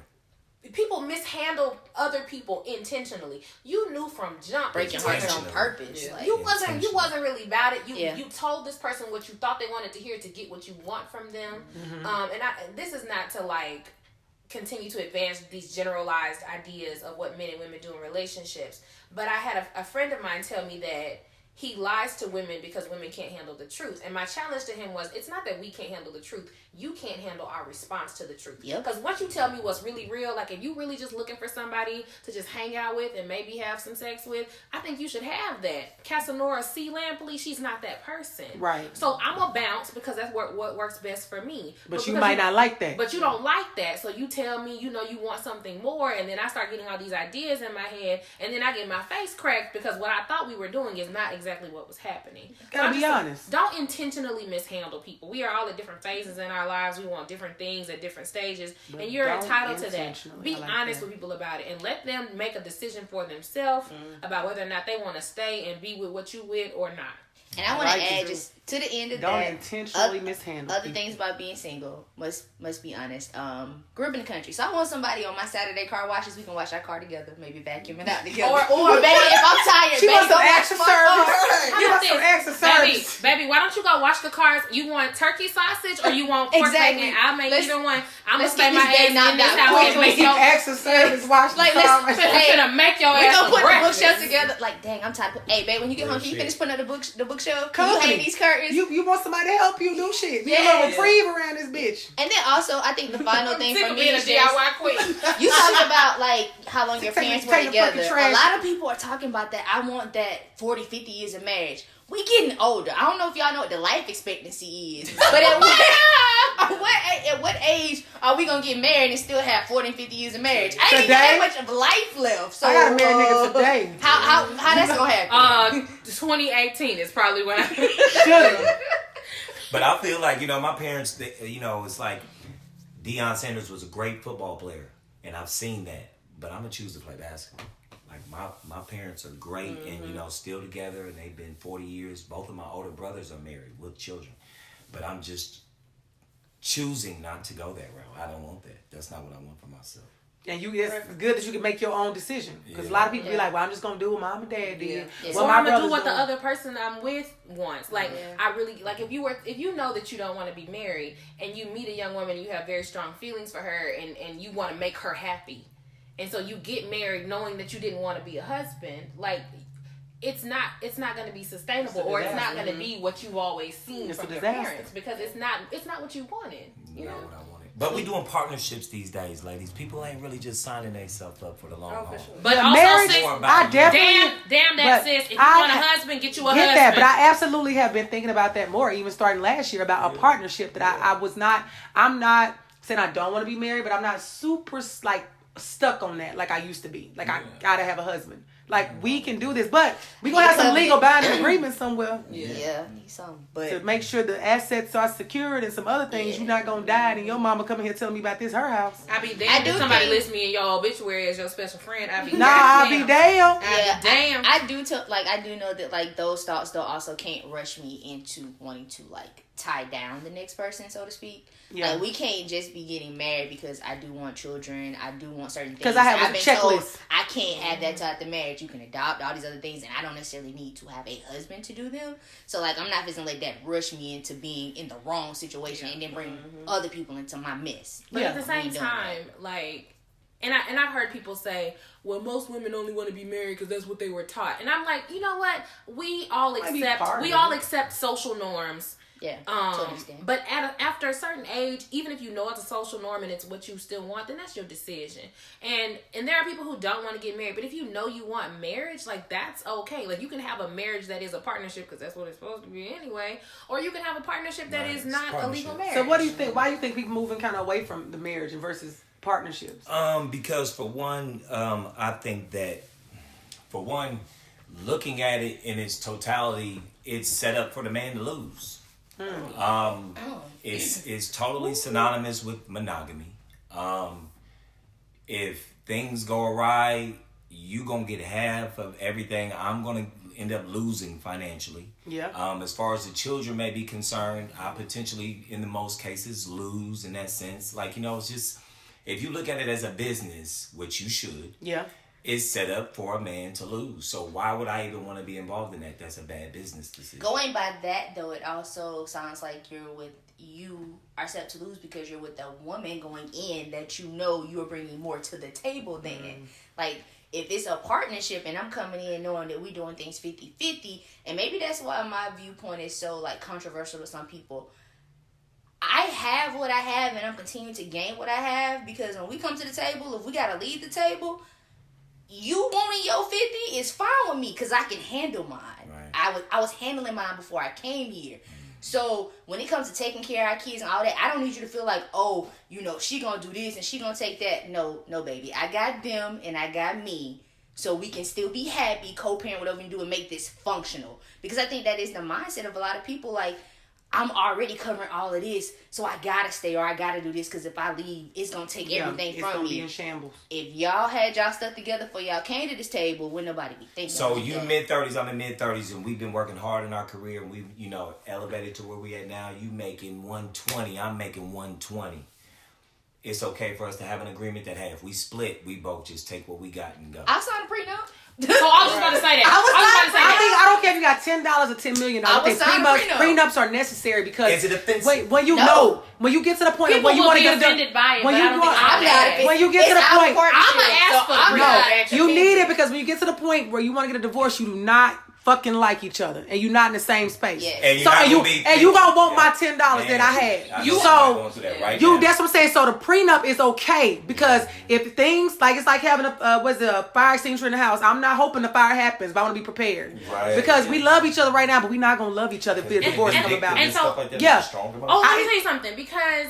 People mishandle other people intentionally. You knew from jump, breaking hearts on purpose. Like, you wasn't really about it. You told this person what you thought they wanted to hear to get what you want from them. And this is not to like continue to advance these generalized ideas of what men and women do in relationships. But I had a friend of mine tell me that he lies to women because women can't handle the truth. And my challenge to him was, it's not that we can't handle the truth. You can't handle our response to the truth. Because once you tell me what's really real, like if you really just looking for somebody to just hang out with and maybe have some sex with, I think you should have that. Casanora C. Lampley, she's not that person. Right. So I'm going to bounce because that's what works best for me. But you might not like that. But you don't like that. So you tell me, you know, you want something more, and then I start getting all these ideas in my head, and then I get my face cracked because what I thought we were doing is not exactly what was happening. Gotta be honest. Don't intentionally mishandle people. We are all at different phases in our lives. We want different things at different stages, but and you're entitled to that. Be honest with people about it and let them make a decision for themselves about whether or not they want to stay and be with what you with or not. And I want to add, just to the end of don't that, intentionally mishandle other people. things about being single. Must be honest. Grew up in the country, so I want somebody on my Saturday car washes. We can wash our car together, maybe vacuum it out together. Or baby, if I'm tired, she wants some extra service. You want some extra service, baby. Why don't you go wash the cars? You want turkey sausage or you want pork bacon? I'll make either one. I'm gonna stay my ass in this house and make your extra service. Wash the car. I'm gonna make your ass. We gonna put the bookshelf together. Like, dang, I'm tired. Hey, babe, when you get home, can you finish putting up the bookshelf? Can you hang these curtains? You want somebody to help you do shit. Be a little reprieve around this bitch. And then also, I think the final thing for me is DIY queen. You talk about like how long your parents were together. A lot of people are talking about that. I want that 40, 50 years of marriage. We getting older. I don't know if y'all know what the life expectancy is, but at what age are we gonna get married and still have 40 and 50 years of marriage? I ain't even that much of life left. So I gotta marry niggas today. How that's gonna happen? 2018 is probably when I should. But I feel like, you know, my parents, you know, it's like Deion Sanders was a great football player, and I've seen that. But I'm gonna choose to play basketball. Like my parents are great and, you know, still together, and they've been 40 years. Both of my older brothers are married with children. But I'm just choosing not to go that route. I don't want that. That's not what I want for myself. And it's good that you can make your own decision. Because a lot of people be like, well, I'm just going to do what mom and dad did. Or I'm going to do what the other person I'm with wants. Like, I really, like, if you know that you don't want to be married and you meet a young woman and you have very strong feelings for her and you want to make her happy, and so you get married knowing that you didn't want to be a husband, like, it's not going to be sustainable, or it's not going to be what you've always seen from your parents, because it's not what you wanted. You know what I wanted. But we doing partnerships these days, ladies. People ain't really just signing themselves up for the long haul. Sure. But also, marriage, sis, I definitely damn that sis. If you want a husband, get you a husband. That, but I absolutely have been thinking about that more, even starting last year, about a partnership that I'm not saying I don't want to be married, but I'm not super like stuck on that like I used to be. Like I gotta have a husband. Like, we can do this, but we gonna have some legal binding agreements somewhere. Yeah, need some, but to make sure the assets are secured and some other things. You're not gonna die and your mama coming here telling me about this her house. I be damned if somebody list me in your obituary as your special friend. I be damned. I be damned. Damn. I do know that like those thoughts though also can't rush me into wanting to like tie down the next person, so to speak. Yeah. Like, we can't just be getting married because I do want children. I do want certain things. Because I have a checklist. Told I can't have that till after marriage. You can adopt all these other things, and I don't necessarily need to have a husband to do them. So, like, I'm not just going to let that rush me into being in the wrong situation and then bring other people into my mess. But at the same time, like... And I've heard people say, well, most women only want to be married because that's what they were taught. And I'm like, you know what? We all accept social norms. Yeah, but after a certain age, even if you know it's a social norm and it's what you still want, then that's your decision. And there are people who don't want to get married, but if you know you want marriage, like, that's okay. Like, you can have a marriage that is a partnership because that's what it's supposed to be anyway, or you can have a partnership that is not a legal marriage. So what do you think? Why do you think people moving kind of away from the marriage versus partnerships? Because for one, I think that for one, looking at it in its totality, it's set up for the man to lose. It's totally synonymous with monogamy. If things go awry, you gonna get half of everything. I'm gonna end up losing financially. Yeah. As far as the children may be concerned, I potentially, in the most cases, lose in that sense. Like, it's just, if you look at it as a business, which you should. Yeah. It's set up for a man to lose. So why would I even want to be involved in that? That's a bad business decision. Going by that, though, it also sounds like you are set to lose because you're with a woman going in that you know you're bringing more to the table than. Like, if it's a partnership and I'm coming in knowing that we're doing things 50-50, and maybe that's why my viewpoint is so, like, controversial to some people. I have what I have and I'm continuing to gain what I have because when we come to the table, if we got to leave the table... You wanting your 50 is fine with me because I can handle mine. Right. I was handling mine before I came here. So when it comes to taking care of our kids and all that, I don't need you to feel like, oh, she gonna do this and she gonna take that. No, baby. I got them and I got me. So we can still be happy, co-parent, whatever we do, and make this functional. Because I think that is the mindset of a lot of people. Like, I'm already covering all of this, so I gotta stay or I gotta do this because if I leave, it's gonna take everything from me. It's gonna be in shambles. If y'all had y'all stuff together before y'all came to this table, wouldn't nobody be thinking. So you mid-30s, I'm in mid-30s, and we've been working hard in our career, and we've elevated to where we at now. You making 120, I'm making 120. It's okay for us to have an agreement that, hey, if we split, we both just take what we got and go. I'll sign a prenup. So I was just about to say that. I don't care if you got $10 or $10 million. I think prenups are necessary because is it offensive? When you get to the point where you want to get offended by it, when you get to the point, I'm gonna ask for you need it because when you get to the point where you want to get a divorce, you do not fucking like each other and you're not in the same space. Yes. And you gonna want my $10 that I had. That's what I'm saying. So the prenup is okay because if things like it's like having a fire extinguisher in the house. I'm not hoping the fire happens, but I want to be prepared because we love each other right now, but we're not gonna love each other if the divorce comes about. And so, let me tell you something because.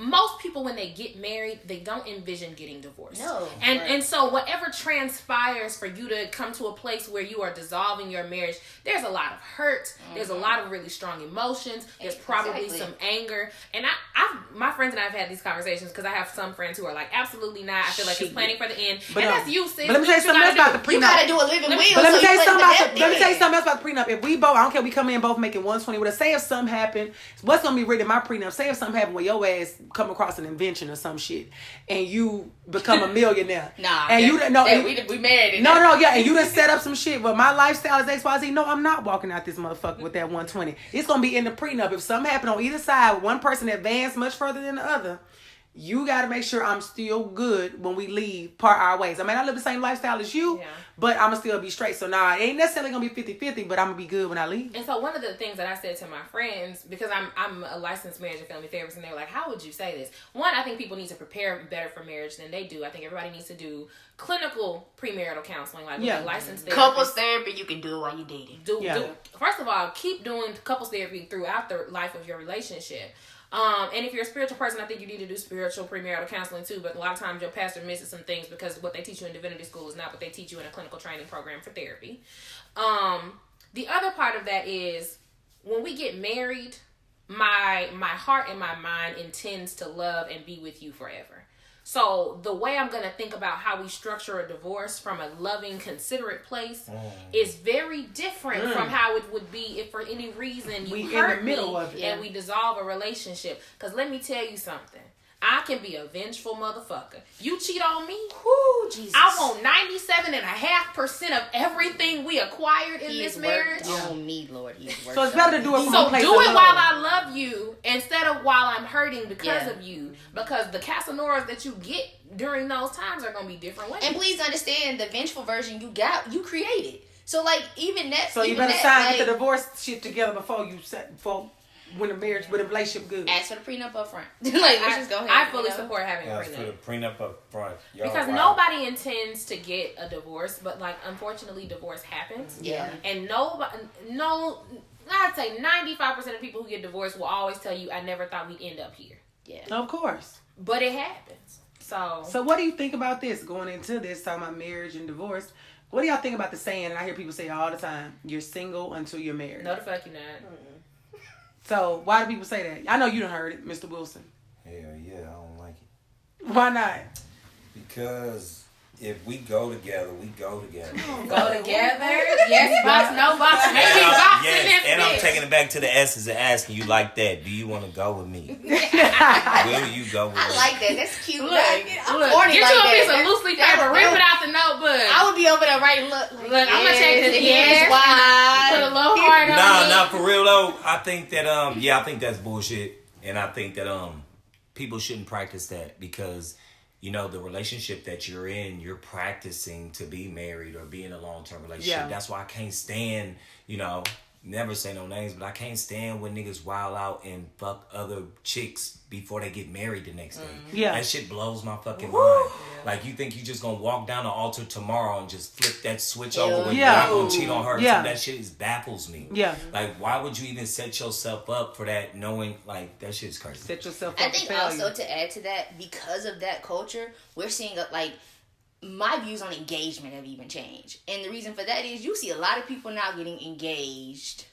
Most people, when they get married, they don't envision getting divorced. No. And so whatever transpires for you to come to a place where you are dissolving your marriage, there's a lot of hurt. Mm-hmm. There's a lot of really strong emotions. There's probably some anger. And my friends and I have had these conversations because I have some friends who are like, absolutely not. I feel like it's planning for the end. And that's you, sis. But let me tell you something else about the prenup. You got to do a living will. But let me tell you something else about the prenup. If we both, I don't care, we come in both making 120. Say if something happened, what's going to be written in my prenup? Say if something happened where your ass come across an invention or some shit and you become a millionaire. We married. And you done set up some shit. But my lifestyle is XYZ. No, I'm not walking out this motherfucker with that 120. It's gonna be in the prenup. If something happened on either side, one person advanced much further than the other, you got to make sure I'm still good when we leave, part our ways. I mean, I live the same lifestyle as you, but I'm going to still be straight. So, it ain't necessarily going to be 50-50, but I'm going to be good when I leave. And so, one of the things that I said to my friends, because I'm a licensed marriage and family therapist, and they were like, how would you say this? One, I think people need to prepare better for marriage than they do. I think everybody needs to do clinical premarital counseling, like with a licensed therapist. Couples therapy, you can do it while you're dating. First of all, keep doing couples therapy throughout the life of your relationship. And if you're a spiritual person, I think you need to do spiritual premarital counseling too. But a lot of times your pastor misses some things because what they teach you in divinity school is not what they teach you in a clinical training program for therapy. The other part of that is when we get married, my heart and my mind intends to love and be with you forever. So the way I'm going to think about how we structure a divorce from a loving, considerate place is very different from how it would be if for any reason you hurt me and we dissolve a relationship. Because let me tell you something. I can be a vengeful motherfucker. You cheat on me, whoo, Jesus. I want 97.5% of everything we acquired in this marriage. On me, Lord. So it's better to do it from a place do it while I love you instead of while I'm hurting because of you. Because the Casanoras that you get during those times are going to be different ways. And please understand, the vengeful version you created. So like even that. So you better sign the divorce shit together before you set when the relationship good. Ask for the prenup up front. Let's just go ahead. I fully support having a prenup. For the prenup up front. Because nobody intends to get a divorce, but like unfortunately divorce happens. Yeah. And I'd say 95% of people who get divorced will always tell you, I never thought we'd end up here. Yeah. Of course. But it happens. So what do you think about this? Going into this, talking about marriage and divorce. What do y'all think about the saying, and I hear people say it all the time, you're single until you're married? No, the fuck you're not. So, why do people say that? I know you done heard it, Mr. Wilson. Hell yeah, I don't like it. Why not? Because if we go together, we go together. Go together? Yes, box, no box, maybe box in this and I'm bitch. taking it back to the essence and asking you like that. Do you want to go with me? Will you go with me? I like that. That's cute. Look, I'm get horny you like a piece that. of loosely paper, rip it out the notebook. I would be over there writing, look, I'm going to take this yes, put a little heart on it. Nah, for real though. I think that I think that's bullshit, and I think that people shouldn't practice that because you know the relationship that you're in, you're practicing to be married or be in a long-term relationship. Yeah. That's why I can't stand, never say no names, but I can't stand when niggas wild out and fuck other chicks before they get married the next day. Yeah. That shit blows my fucking mind. Yeah. Like, you think you just gonna walk down the altar tomorrow and just flip that switch over when you're not gonna cheat on her? Yeah. So that shit baffles me. Yeah. Like, why would you even set yourself up for that knowing, like, that shit's crazy. Set yourself up I think also to add to that, because of that culture, we're seeing, my views on engagement have even changed. And the reason for that is you see a lot of people now getting engaged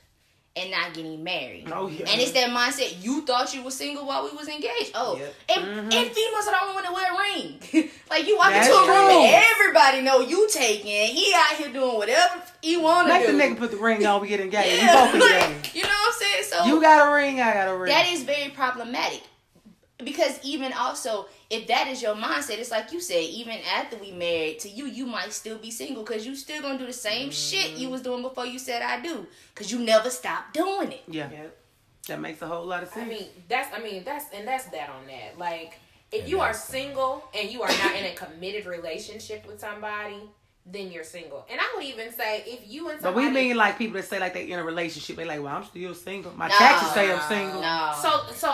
and not getting married. Oh, yeah. And it's that mindset, you thought you were single while we was engaged. Oh, and females are the only one to wear a ring. Like, you walk into a room and everybody know you taking. He out here doing whatever he want to do. Let the nigga put the ring on, we get engaged. We both engaged. You know what I'm saying? So you got a ring, I got a ring. That is very problematic. Because even also, if that is your mindset, it's like you said, even after we married, to you might still be single because you still gonna do the same shit you was doing before you said I do. Because you never stopped doing it. Yeah. That makes a whole lot of sense. That's that on that. Like, if you are single and you are not in a committed relationship with somebody, then you're single. And I would even say if you and somebody... But we mean like people that say like they in a relationship, they like, well, I'm still single. My taxes say I'm single. No. So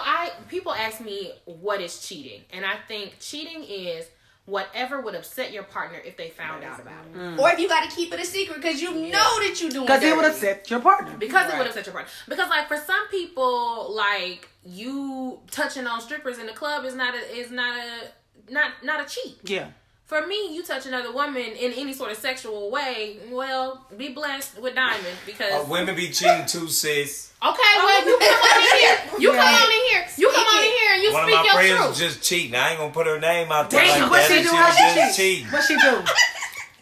people ask me what is cheating. And I think cheating is whatever would upset your partner if they found out about it. Or if you got to keep it a secret because you know that you're doing it. Because it would upset your partner. Because it would upset your partner. Because like for some people, like you touching on strippers in the club is not a cheat. Yeah. For me, you touch another woman in any sort of sexual way, well, be blessed with diamonds because... women be cheating too, sis. Okay, well, you come on in here. You come on in here. You come on in here and you speak your truth. One of my friends just cheating. I ain't gonna put her name out there like what that. She do? How she cheat? What she do?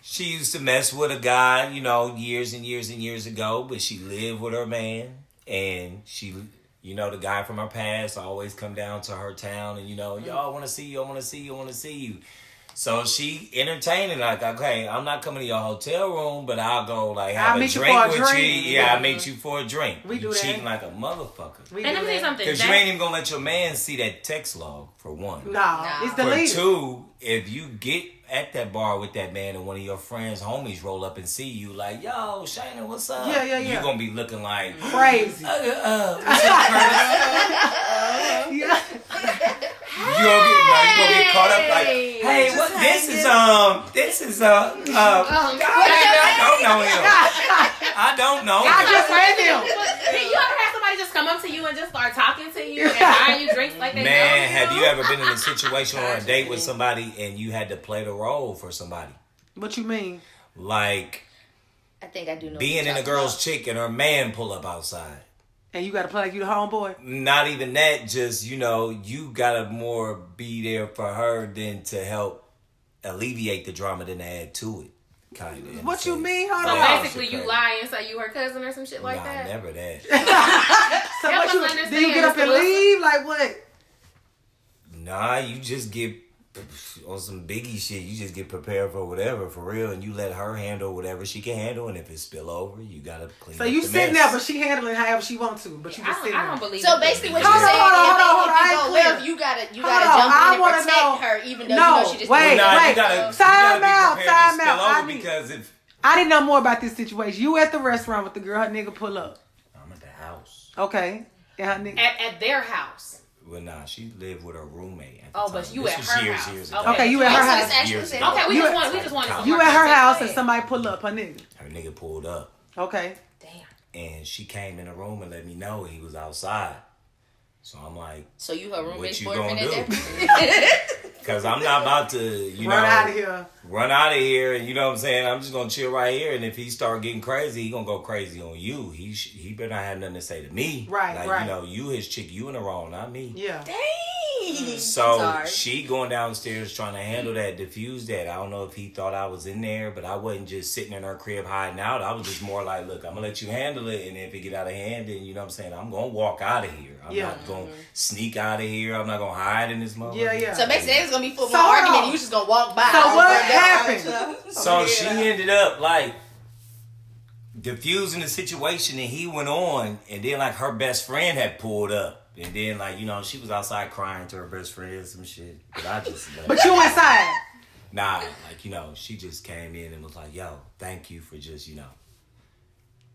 She used to mess with a guy, years and years and years ago, but she lived with her man, and she... the guy from her past always come down to her town and, yo, I want to see you, I want to see you, I want to see you. So she entertaining, like, okay, I'm not coming to your hotel room, but I'll go, like, have a drink with you. Yeah, I'll meet you for a drink. We do that. Cheating like a motherfucker. And let me tell you something. Because you ain't even going to let your man see that text log, for one. No. It's deleted. For two, if you get at that bar with that man and one of your friends, homies roll up and see you, like, yo, Shayna, what's up? Yeah. You're going to be looking like... Crazy. What's up, Curtis? Yeah. You gonna get caught up like, hey, what? This is I don't know him. I don't know. I just met them. Did you ever have somebody just come up to you and just start talking to you and buying you drinks like they know you? Have you ever been in a situation or a date with somebody and you had to play the role for somebody? What you mean? Like, I think I do know. being in a girl's chick and her man pull up outside. And you got to play like you the homeboy? Not even that, just, you got to more be there for her than to help alleviate the drama than to add to it. Kind of. What you mean? Hold so on. basically you lie and say you her cousin or some shit like that? Never that. So what you, you get up and leave? Like what? Nah, you just get on some biggie shit. You just get prepared for whatever, for real, and you let her handle whatever she can handle, and if it spill over, you gotta clean so up you the sitting mess. there, but she handling however she wants to, but you just sitting there. I don't believe so it. basically what Hold you're on, saying hold on, if I you ain't go clear. left, you gotta jump in and protect her, even though you know she just wait. You gotta Time be out, prepared to time spill out. over because if I didn't know more about this situation. You at the restaurant with the girl, her nigga pull up. I'm at the house. Okay. And her nigga. At their house. Well, nah, she lived with her roommate. At the Oh, time. but you This at was her years, house. years ago. Okay, you at her house. Years Okay, ago. we just wanted some You more at her context. house Go and ahead. somebody pull up, her nigga. Her nigga pulled up. Okay. Damn. And she came in the room and let me know he was outside. So I'm like, So you her what roommate's you boyfriend gonna at do? that? Because I'm not about to, Run out of here. run out of here, and you know what I'm saying? I'm just gonna chill right here, and if he start getting crazy, he gonna go crazy on you. He better not have nothing to say to me. Right, like, right. You his chick, you in the wrong, not me. Yeah. Dang. So Sorry. she going downstairs trying to handle that, diffuse that. I don't know if he thought I was in there, but I wasn't just sitting in her crib hiding out. I was just more like, look, I'm gonna let you handle it, and if it get out of hand, then you know what I'm saying, I'm gonna walk out of here. I'm not gonna sneak out of here. I'm not gonna hide in this motherfucker. Yeah. So basically, it was gonna be football So, argument. hold And on. you was just gonna walk by. So what happened? So she ended up like diffusing the situation, and he went on, and then like her best friend had pulled up, and then like she was outside crying to her best friend and some shit. But I just But you inside. nah, like she just came in and was like, "Yo, thank you for just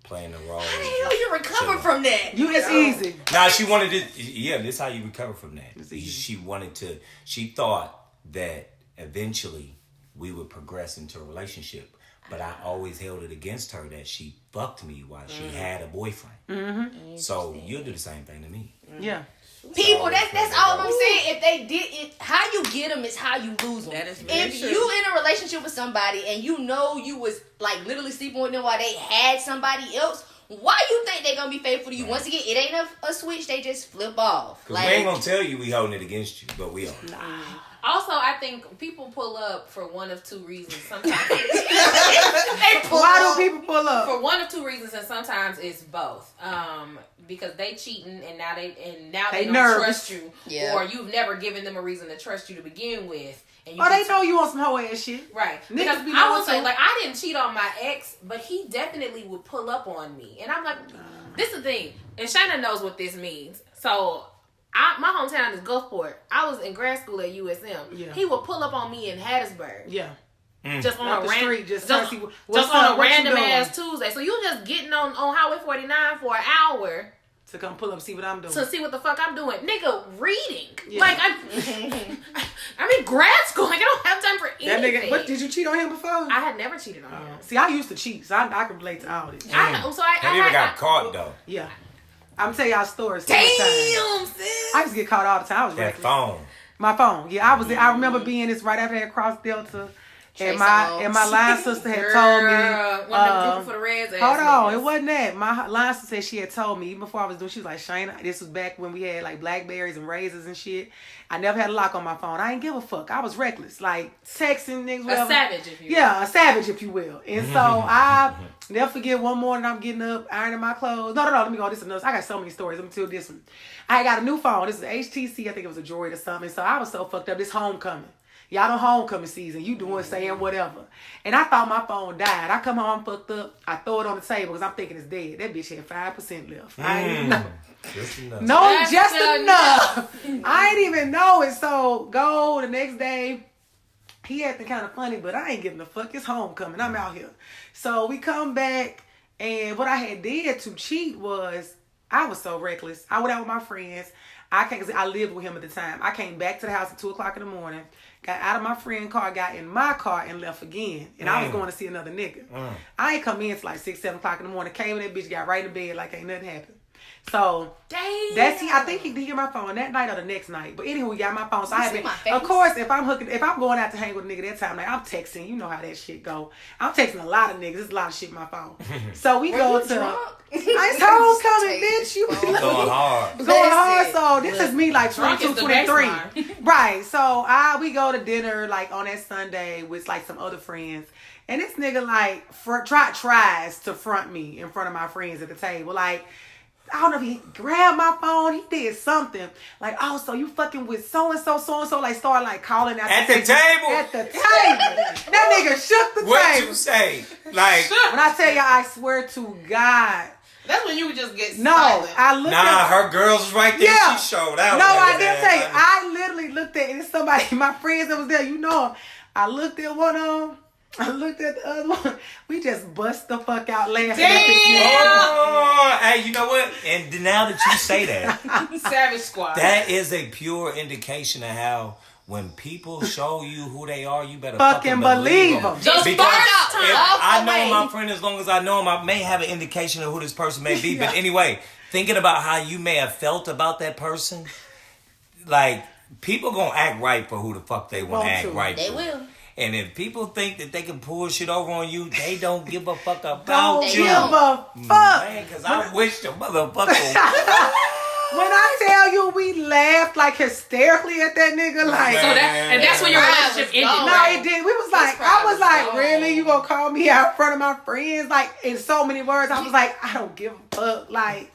playing the role." How the hell you recover from that? It's easy. Nah, she wanted to. Yeah, this is how you recover from that. It's easy. She wanted to. She thought that eventually we would progress into a relationship, but I always held it against her that she fucked me while she had a boyfriend. Mm-hmm. So you'll do the same thing to me. Yeah. People, that's all I'm saying. If they did it, how you get them is how you lose them. That is very If true. you in a relationship with somebody and you know you was like literally sleeping with them while they had somebody else, why you think they gonna be faithful to you? Once again, it ain't a switch. They just flip off. Cause we ain't gonna tell you we holding it against you, but we are. Also, I think people pull up for one of two reasons. Sometimes Why do people pull up? for one of two reasons, and sometimes it's both. Because they cheating and now they don't nervous. trust you, Yeah. or you've never given them a reason to trust you to begin with. And you They know you want some hoe ass shit. right. Niggas Because be I knowing will say, too. like, I didn't cheat on my ex, but he definitely would pull up on me, and I'm like, this is the thing, and Shayna knows what this means. So. My hometown is Gulfport. I was in grad school at USM. Yeah. He would pull up on me in Hattiesburg. Yeah. Just on Off a the random, street, just just see what's on up, a what you random doing? ass Tuesday. So you just getting on Highway 49 for an hour To come pull up, see what I'm doing. to see what the fuck I'm doing, nigga. Reading, Yeah. like I'm in grad school. Like I don't have time for That anything. nigga, what, did you cheat on him before? I had never cheated on him. See, I used to cheat, so I can relate to all this. I know. So I Have you ever got caught though? Yeah. I'm tell y'all stories. Damn, Times. sis. I used to get caught all the time. I was That reckless. phone. My phone. Yeah, I remember being this right after I had crossed Delta. And my line sister had told me. One of them for the Reds. Hold on, it wasn't that. My line sister said she had told me even before I was doing. She was like, Shayna, this was back when we had like Blackberries and razors and shit. I never had a lock on my phone. I didn't give a fuck. I was reckless, like texting niggas. Whatever. A savage, if you will. Yeah, a savage, if you will. And so I never forget one morning I'm getting up, ironing my clothes. No, let me go. This is another. I got so many stories. Let me tell this one. I got a new phone. This is HTC. I think it was a Droid or something. So I was so fucked up. This homecoming. Y'all know homecoming season. You doing, saying whatever. And I thought my phone died. I come home, I'm fucked up. I throw it on the table because I'm thinking it's dead. That bitch had 5% left. I ain't even know. Just enough. No, That's just enough. enough. I ain't even know it. So go the next day. He acting kind of funny, but I ain't giving a fuck. It's homecoming. I'm out here. So we come back, and what I had did to cheat was I was so reckless. I went out with my friends. Cause I lived with him at the time. I came back to the house at 2:00 in the morning, got out of my friend's car, got in my car, and left again. And I was going to see another nigga. I ain't come in till like 6, 7 o'clock in the morning. Came in that bitch, got right in bed like ain't nothing happened. So I think he did hear my phone that night or the next night. But anyway, he got my phone. So I had been, of course, if I'm going out to hang with a nigga that time, like I'm texting. You know how that shit go. I'm texting a lot of niggas. There's a lot of shit in my phone. So we go to. It's homecoming, bitch. You going hard. Going hard. So this is me like 22, 23. Right. So we go to dinner like on that Sunday with like some other friends. And this nigga like tries to front me in front of my friends at the table. Like, I don't know if he grabbed my phone. He did something. Like, oh, so you fucking with so-and-so, so-and-so. Like, started like calling out at the table. At the table. That nigga shook the table. What you say? Like, when I tell you, I swear to God. That's when you would just get no, silent. I looked her girls was right there. Yeah. She showed out. No, I didn't tell you. I literally looked at somebody, my friends that was there. You know, I looked at one of them. I looked at the other one. We just bust the fuck out laughing. Damn! Hey, you know what? And now that you say that, Savage Squad. That is a pure indication of how when people show you who they are, you better fucking believe them. Just because I know my friend, as long as I know him, I may have an indication of who this person may be. But anyway, thinking about how you may have felt about that person, like people gonna act right for who the fuck they want to act right for. They will. And if people think that they can pull shit over on you, they don't give a fuck about don't you. Give a fuck. Man, because I wish the motherfucker. When I tell you we laughed like hysterically at that nigga, like and that's when your relationship ended. No, it did. We was like, I was like, really? You gonna call me out in front of my friends? Like in so many words, I was like, I don't give a fuck. Like,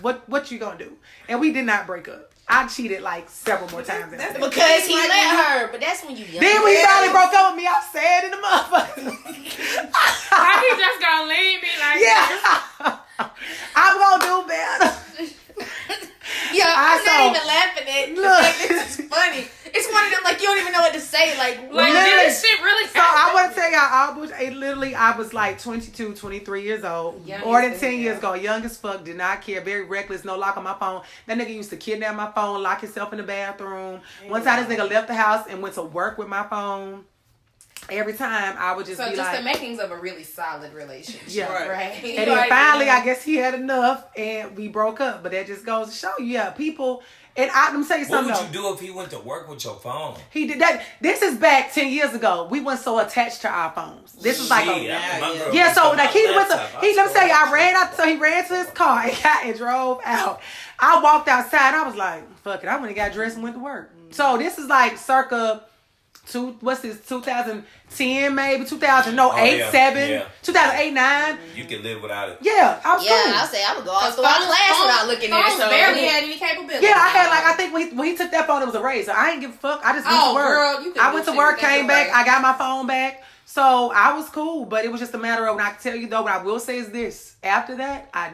what you gonna do? And we did not break up. I cheated like several more times. That's because he let her, but that's when you young. Then when he finally broke up with me, I was sad in the motherfucker. How he just gonna leave me like this? I'm gonna do better. Yo, I'm not even laughing at look, this is funny. It's one of them like you don't even know what to say. Like this shit really so I want to tell y'all, I was like 22, 23 years old. More than 10 years ago. Young as fuck, did not care, very reckless, no lock on my phone. That nigga used to kidnap my phone, lock himself in the bathroom. One time this nigga left the house and went to work with my phone. Every time I would just be like... So just the makings of a really solid relationship. Yeah. Right. And then finally, I guess he had enough and we broke up. But that just goes to show you, people... And let me tell you something. What would you do if he went to work with your phone? He did that. This is back 10 years ago. We weren't so attached to our phones. This was like so like he went to, let me tell you, I ran out, so he ran to his car and drove out. I walked outside. I was like, fuck it. I went and got dressed and went to work. So this is like circa 2010 maybe 2008 7 2008 9. You can live without it. Yeah, I was cool. I'll say I would go off to class without looking at it. So barely had any capability. Yeah, I had like I think when he took that phone, it was a raise. So I ain't give a fuck. I just went to work. I went to work, came back, I got my phone back. So I was cool, but it was just a matter of, when I tell you though, what I will say is this: after that, I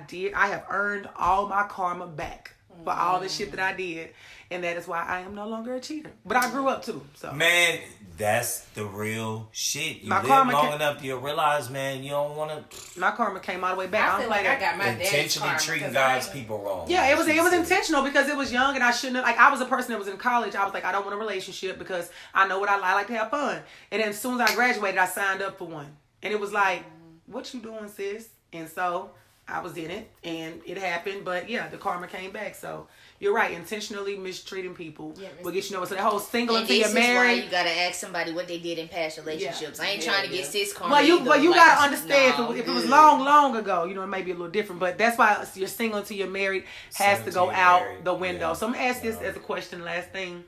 have earned all my karma back for all the shit that I did. And that is why I am no longer a cheater. But I grew up too. So man, that's the real shit. You live long enough, you'll realize, man, you don't want to. My karma came all the way back. I feel like I got my intentionally treating God's people wrong. Yeah, it was intentional because it was young and I shouldn't have. Like I was a person that was in college. I was like, I don't want a relationship because I know what I like to have fun. And then as soon as I graduated, I signed up for one. And it was like, what you doing, sis? And so I was in it and it happened. But yeah, the karma came back. So. You're right. Intentionally mistreating people will get you nowhere. So that whole single until you're married. Why you gotta ask somebody what they did in past relationships. I ain't trying to get sis karma. Well, you gotta understand if it was long ago, it may be a little different. But that's why you're single until you're married has to go out the window. So I'm gonna ask this as a question. Last thing.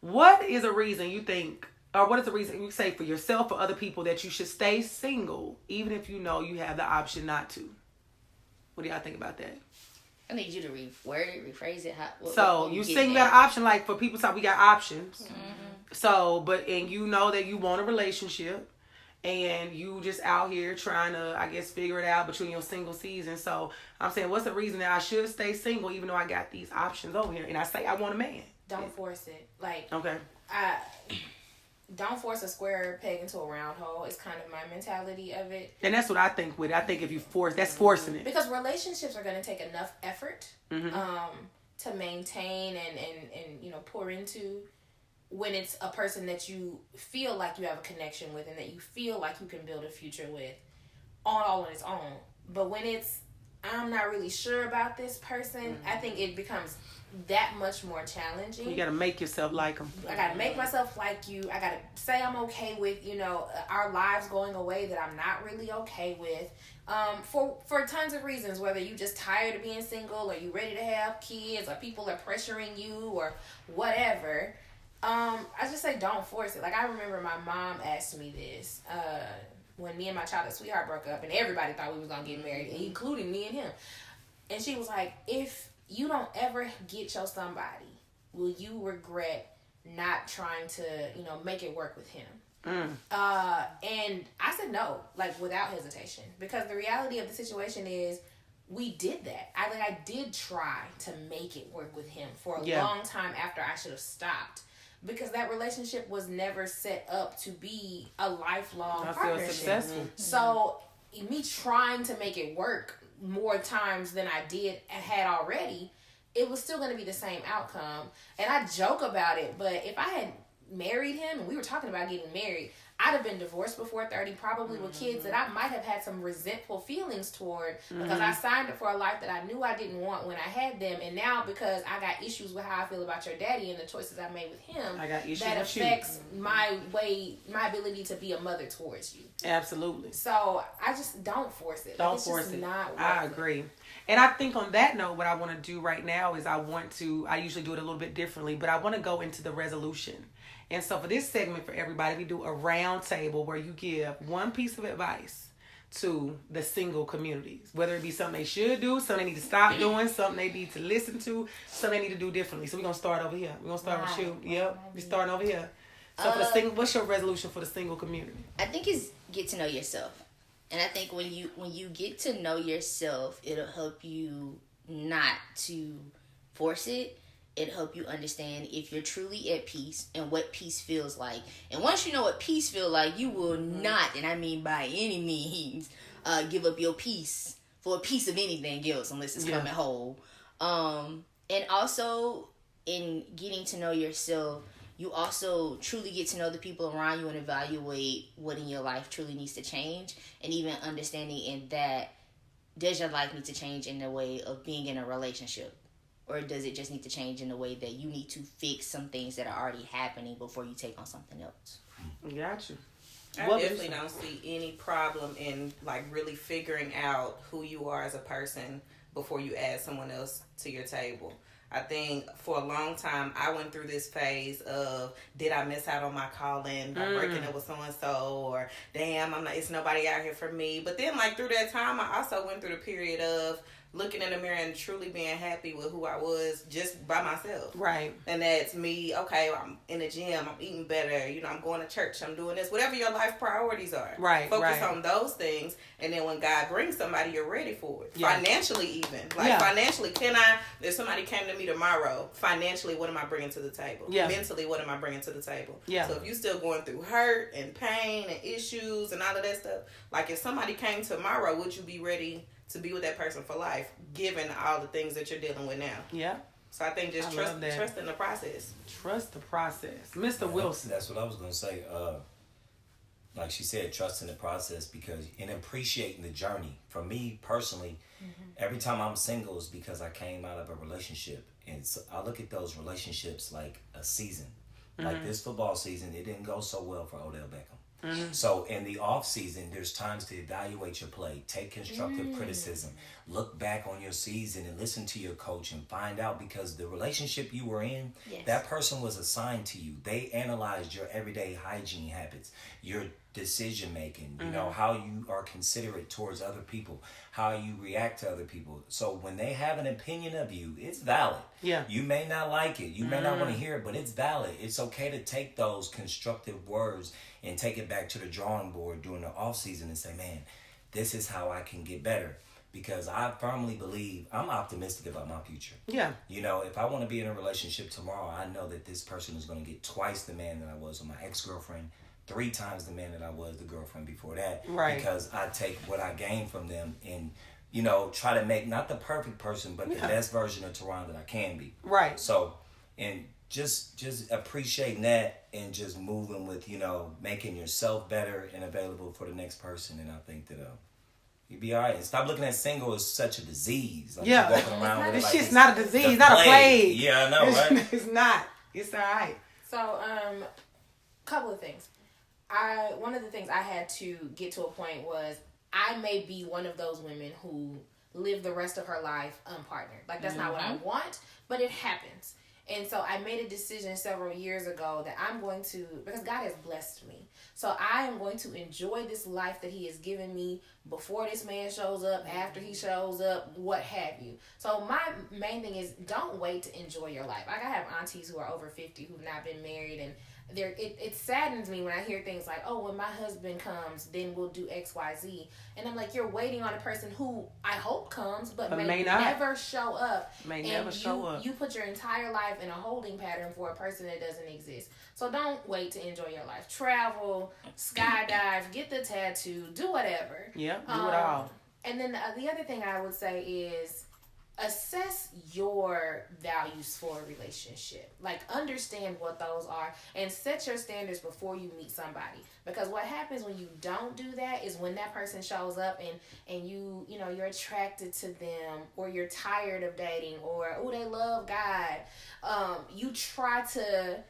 What is a reason you think, or what is the reason you say for yourself or other people that you should stay single even if you know you have the option not to? What do y'all think about that? I need you to rephrase it. You saying you got an option, like for people talk, we got options. Mm-hmm. So, and you know that you want a relationship and you just out here trying to, I guess, figure it out between your single season. So I'm saying, what's the reason that I should stay single even though I got these options over here? And I say I want a man. Don't force it. Like, okay. don't force a square peg into a round hole is kind of my mentality of it. And that's what I think with it. I think if you force, that's forcing it. Because relationships are going to take enough effort to maintain and you know, pour into, when it's a person that you feel like you have a connection with and that you feel like you can build a future with all on its own. But when it's, I'm not really sure about this person, I think it becomes that much more challenging. You got to make yourself like them. I got to make myself like you. I got to say I'm okay with, you know, our lives going away that I'm not really okay with. For tons of reasons, whether you just tired of being single or you ready to have kids or people are pressuring you or whatever. I just say don't force it. Like, I remember my mom asked me this when me and my childhood sweetheart broke up and everybody thought we was going to get married, including me and him. And she was like, if you don't ever get your somebody, will you regret not trying to, you know, make it work with him? And I said no, like, without hesitation, because the reality of the situation is we did that. I did try to make it work with him for a long time after I should have stopped, because that relationship was never set up to be a lifelong partnership. Successful. So me trying to make it work more times than I had already, it was still going to be the same outcome. And I joke about it, but if I had married him and we were talking about getting married, I'd have been divorced before 30, probably with kids that I might have had some resentful feelings toward, because I signed up for a life that I knew I didn't want when I had them. And now, because I got issues with how I feel about your daddy and the choices I made with him, I got issues that with affects my ability to be a mother towards you. Absolutely. So I just don't force it. Don't it's force just it. Not I agree. And I think on that note, what I want to do right now is I usually do it a little bit differently, but I want to go into the resolution. And so for this segment, for everybody, we do a round table where you give one piece of advice to the single communities, whether it be something they should do, something they need to stop doing, something they need to listen to, something they need to do differently. So we're going to start over here. We're going to start with you. Yep. We're starting over here. So for the single, what's your resolution for the single community? I think it's get to know yourself. And I think when you get to know yourself, it'll help you not to force it. It'll help you understand if you're truly at peace and what peace feels like. And once you know what peace feels like, you will not, and I mean by any means, give up your peace for a piece of anything else unless it's coming whole. And also, in getting to know yourself, you also truly get to know the people around you and evaluate what in your life truly needs to change. And even understanding in that, does your life need to change in the way of being in a relationship? Or does it just need to change in the way that you need to fix some things that are already happening before you take on something else? Got you. I definitely don't see any problem in, like, really figuring out who you are as a person before you add someone else to your table. I think for a long time, I went through this phase of, did I miss out on my calling by breaking up with so-and-so, or damn, it's nobody out here for me. But then, like, through that time, I also went through the period of looking in the mirror and truly being happy with who I was just by myself. Right. And that's me, okay, I'm in the gym, I'm eating better, you know, I'm going to church, I'm doing this, whatever your life priorities are. Right. Focus on those things, and then when God brings somebody, you're ready for it. Yeah. Financially even. Financially, if somebody came to me tomorrow, financially, what am I bringing to the table? Yeah. Mentally, what am I bringing to the table? Yeah. So if you're still going through hurt and pain and issues and all of that stuff, like if somebody came tomorrow, would you be ready to be with that person for life, given all the things that you're dealing with now? Yeah. So I think just trust in the process. Trust the process. Mr. Wilson. That's what I was going to say. Like she said, trust in the process, and appreciating the journey. For me personally, every time I'm single is because I came out of a relationship. And so I look at those relationships like a season. Like this football season, it didn't go so well for Odell Beckham. So in the off season, there's times to evaluate your play, take constructive criticism, look back on your season and listen to your coach and find out, because the relationship you were in, that person was assigned to you. They analyzed your everyday hygiene habits, your decision making, you know, how you are considerate towards other people, how you react to other people. So when they have an opinion of you, it's valid. Yeah. You may not like it. You may not want to hear it, but it's valid. It's okay to take those constructive words and take it back to the drawing board during the off season and say, man, this is how I can get better. because I firmly believe I'm optimistic about my future. Yeah. You know, if I want to be in a relationship tomorrow, I know that this person is going to get twice the man that I was with my ex-girlfriend, 3 times the man that I was the girlfriend before that. Right. Because I take what I gain from them and, you know, try to make not the perfect person, but the best version of Teron that I can be. Right. So, and just appreciating that and just moving with, you know, making yourself better and available for the next person. And I think that you'd be all right. And stop looking at single as such a disease. Like, yeah. walking around with this like shit's not a disease, not a plague. Yeah, I know, right? It's not. It's all right. So, couple of things. One of the things I had to get to a point was I may be one of those women who live the rest of her life unpartnered. Like, that's not what I want, but it happens. And so I made a decision several years ago that I'm going to, because God has blessed me. So I am going to enjoy this life that he has given me before this man shows up, after he shows up, what have you. So my main thing is don't wait to enjoy your life. Like I have aunties who are over 50 who've not been married, and it saddens me when I hear things like, oh, when my husband comes, then we'll do X, Y, Z. And I'm like, you're waiting on a person who I hope comes, but may never show up. You put your entire life in a holding pattern for a person that doesn't exist. So don't wait to enjoy your life. Travel, skydive, get the tattoo, do whatever. Yeah, do it all. And then the other thing I would say is assess your values for a relationship. Like, understand what those are and set your standards before you meet somebody. Because what happens when you don't do that is when that person shows up and you're attracted to them, or you're tired of dating, or they love God. You try to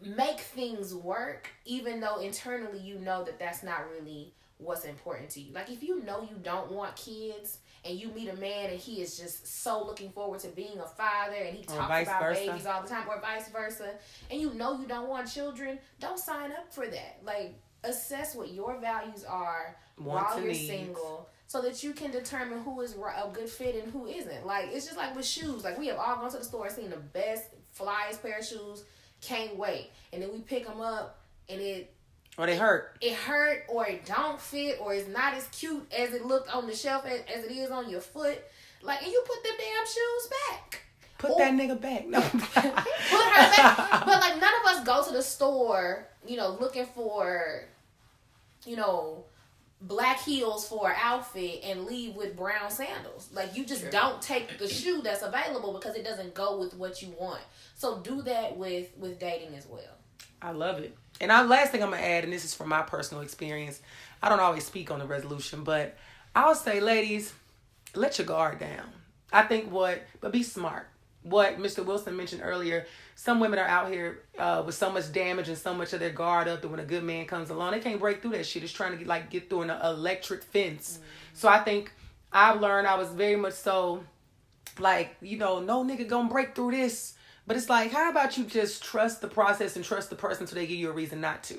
make things work even though internally you know that that's not really what's important to you. Like, if you know you don't want kids and you meet a man and he is just so looking forward to being a father and he talks about babies all the time, or vice versa, and you know you don't want children, don't sign up for that. Like, assess what your values are while you're single, so that you can determine who is a good fit and who isn't. Like, it's just like with shoes. Like, we have all gone to the store and seen the best, flyest pair of shoes, can't wait, and then we pick them up and or they hurt. It hurt, or it don't fit, or it's not as cute as it looked on the shelf as it is on your foot. Like, and you put them damn shoes back. Put that nigga back. No. Put her back. But, like, none of us go to the store, looking for, black heels for an outfit and leave with brown sandals. Like, you just don't take the shoe that's available because it doesn't go with what you want. So do that with dating as well. I love it. And last thing I'm going to add, and this is from my personal experience, I don't always speak on the resolution, but I'll say, ladies, let your guard down. I think but be smart. What Mr. Wilson mentioned earlier, some women are out here with so much damage and so much of their guard up that when a good man comes along, they can't break through that shit. It's trying to get through an electric fence. Mm-hmm. So I think I've learned, I was very much so no nigga gonna break through this. But it's like, how about you just trust the process and trust the person so they give you a reason not to.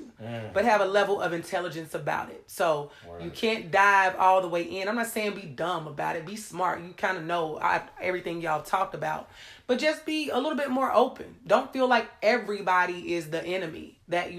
But have a level of intelligence about it. So you can't dive all the way in. I'm not saying be dumb about it. Be smart. You kind of know everything y'all talked about. But just be a little bit more open. Don't feel like everybody is the enemy. That,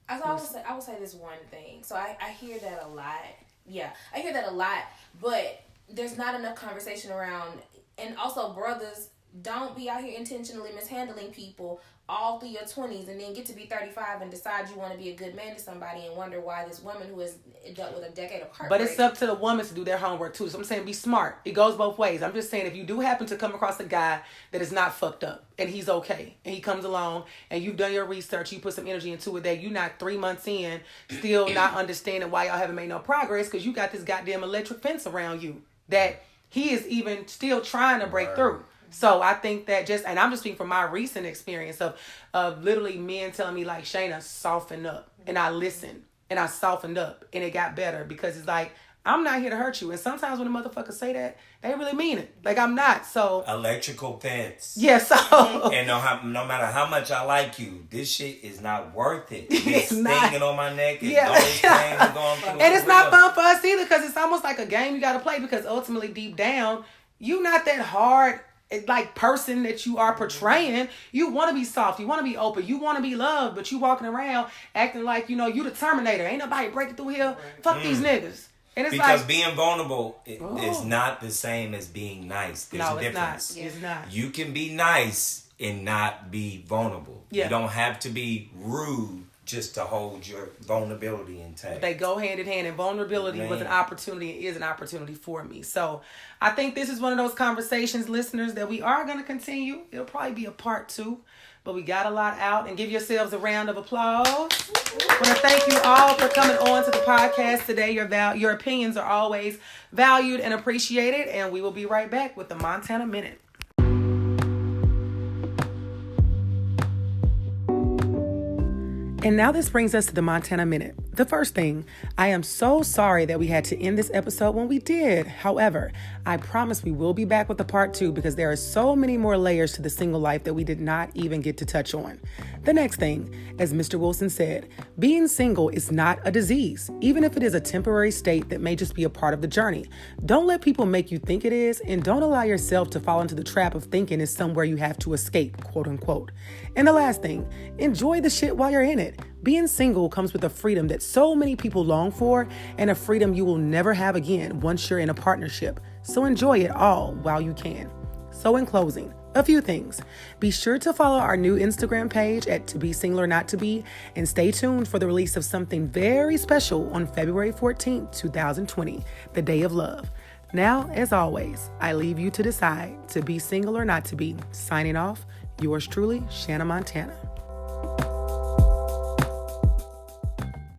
I would say this one thing. So I hear that a lot. Yeah, I hear that a lot. But there's not enough conversation around. And also, brothers, don't be out here intentionally mishandling people all through your 20s and then get to be 35 and decide you want to be a good man to somebody and wonder why this woman who has dealt with a decade of heartbreak. But it's up to the woman to do their homework too. So I'm saying be smart. It goes both ways. I'm just saying if you do happen to come across a guy that is not fucked up and he's okay and he comes along and you've done your research, you put some energy into it, that you're not 3 months in still not understanding why y'all haven't made no progress because you got this goddamn electric fence around you that he is even still trying to break through. So I think that and I'm just speaking from my recent experience of literally men telling me like, Shayna, soften up. And I listened and I softened up and it got better because it's like, I'm not here to hurt you. And sometimes when the motherfuckers say that, they really mean it. Like, I'm not. So electrical fence. Yeah, so and no matter how much I like you, this shit is not worth it. It's stinging on my neck and all these things are going through. And it's not fun for us either because it's almost like a game you gotta play because ultimately deep down, you not that hard person that you are portraying. You want to be soft, you want to be open, you want to be loved, but you walking around acting like you the Terminator. Ain't nobody breaking through here. Fuck these niggas. And it's because like, being vulnerable is not the same as being nice. There's a difference. It's not. You can be nice and not be vulnerable. Yeah. You don't have to be rude just to hold your vulnerability intact. But they go hand in hand, and vulnerability was an opportunity and is an opportunity for me. So I think this is one of those conversations, listeners, that we are going to continue. It'll probably be a part 2, but we got a lot out. And give yourselves a round of applause. I want to thank you all for coming on to the podcast today. Your opinions are always valued and appreciated, and we will be right back with the Montana Minute. And now this brings us to the Montana Minute. The first thing, I am so sorry that we had to end this episode when we did. However, I promise we will be back with the part 2 because there are so many more layers to the single life that we did not even get to touch on. The next thing, as Mr. Wilson said, being single is not a disease, even if it is a temporary state that may just be a part of the journey. Don't let people make you think it is, and don't allow yourself to fall into the trap of thinking it's somewhere you have to escape, quote unquote. And the last thing, enjoy the shit while you're in it. Being single comes with a freedom that so many people long for, and a freedom you will never have again once you're in a partnership. So enjoy it all while you can. So in closing, a few things. Be sure to follow our new Instagram page at To Be Single or Not To Be, and stay tuned for the release of something very special on February 14th, 2020, the Day of Love. Now, as always, I leave you to decide to be single or not to be. Signing off, yours truly, Shanna Montana.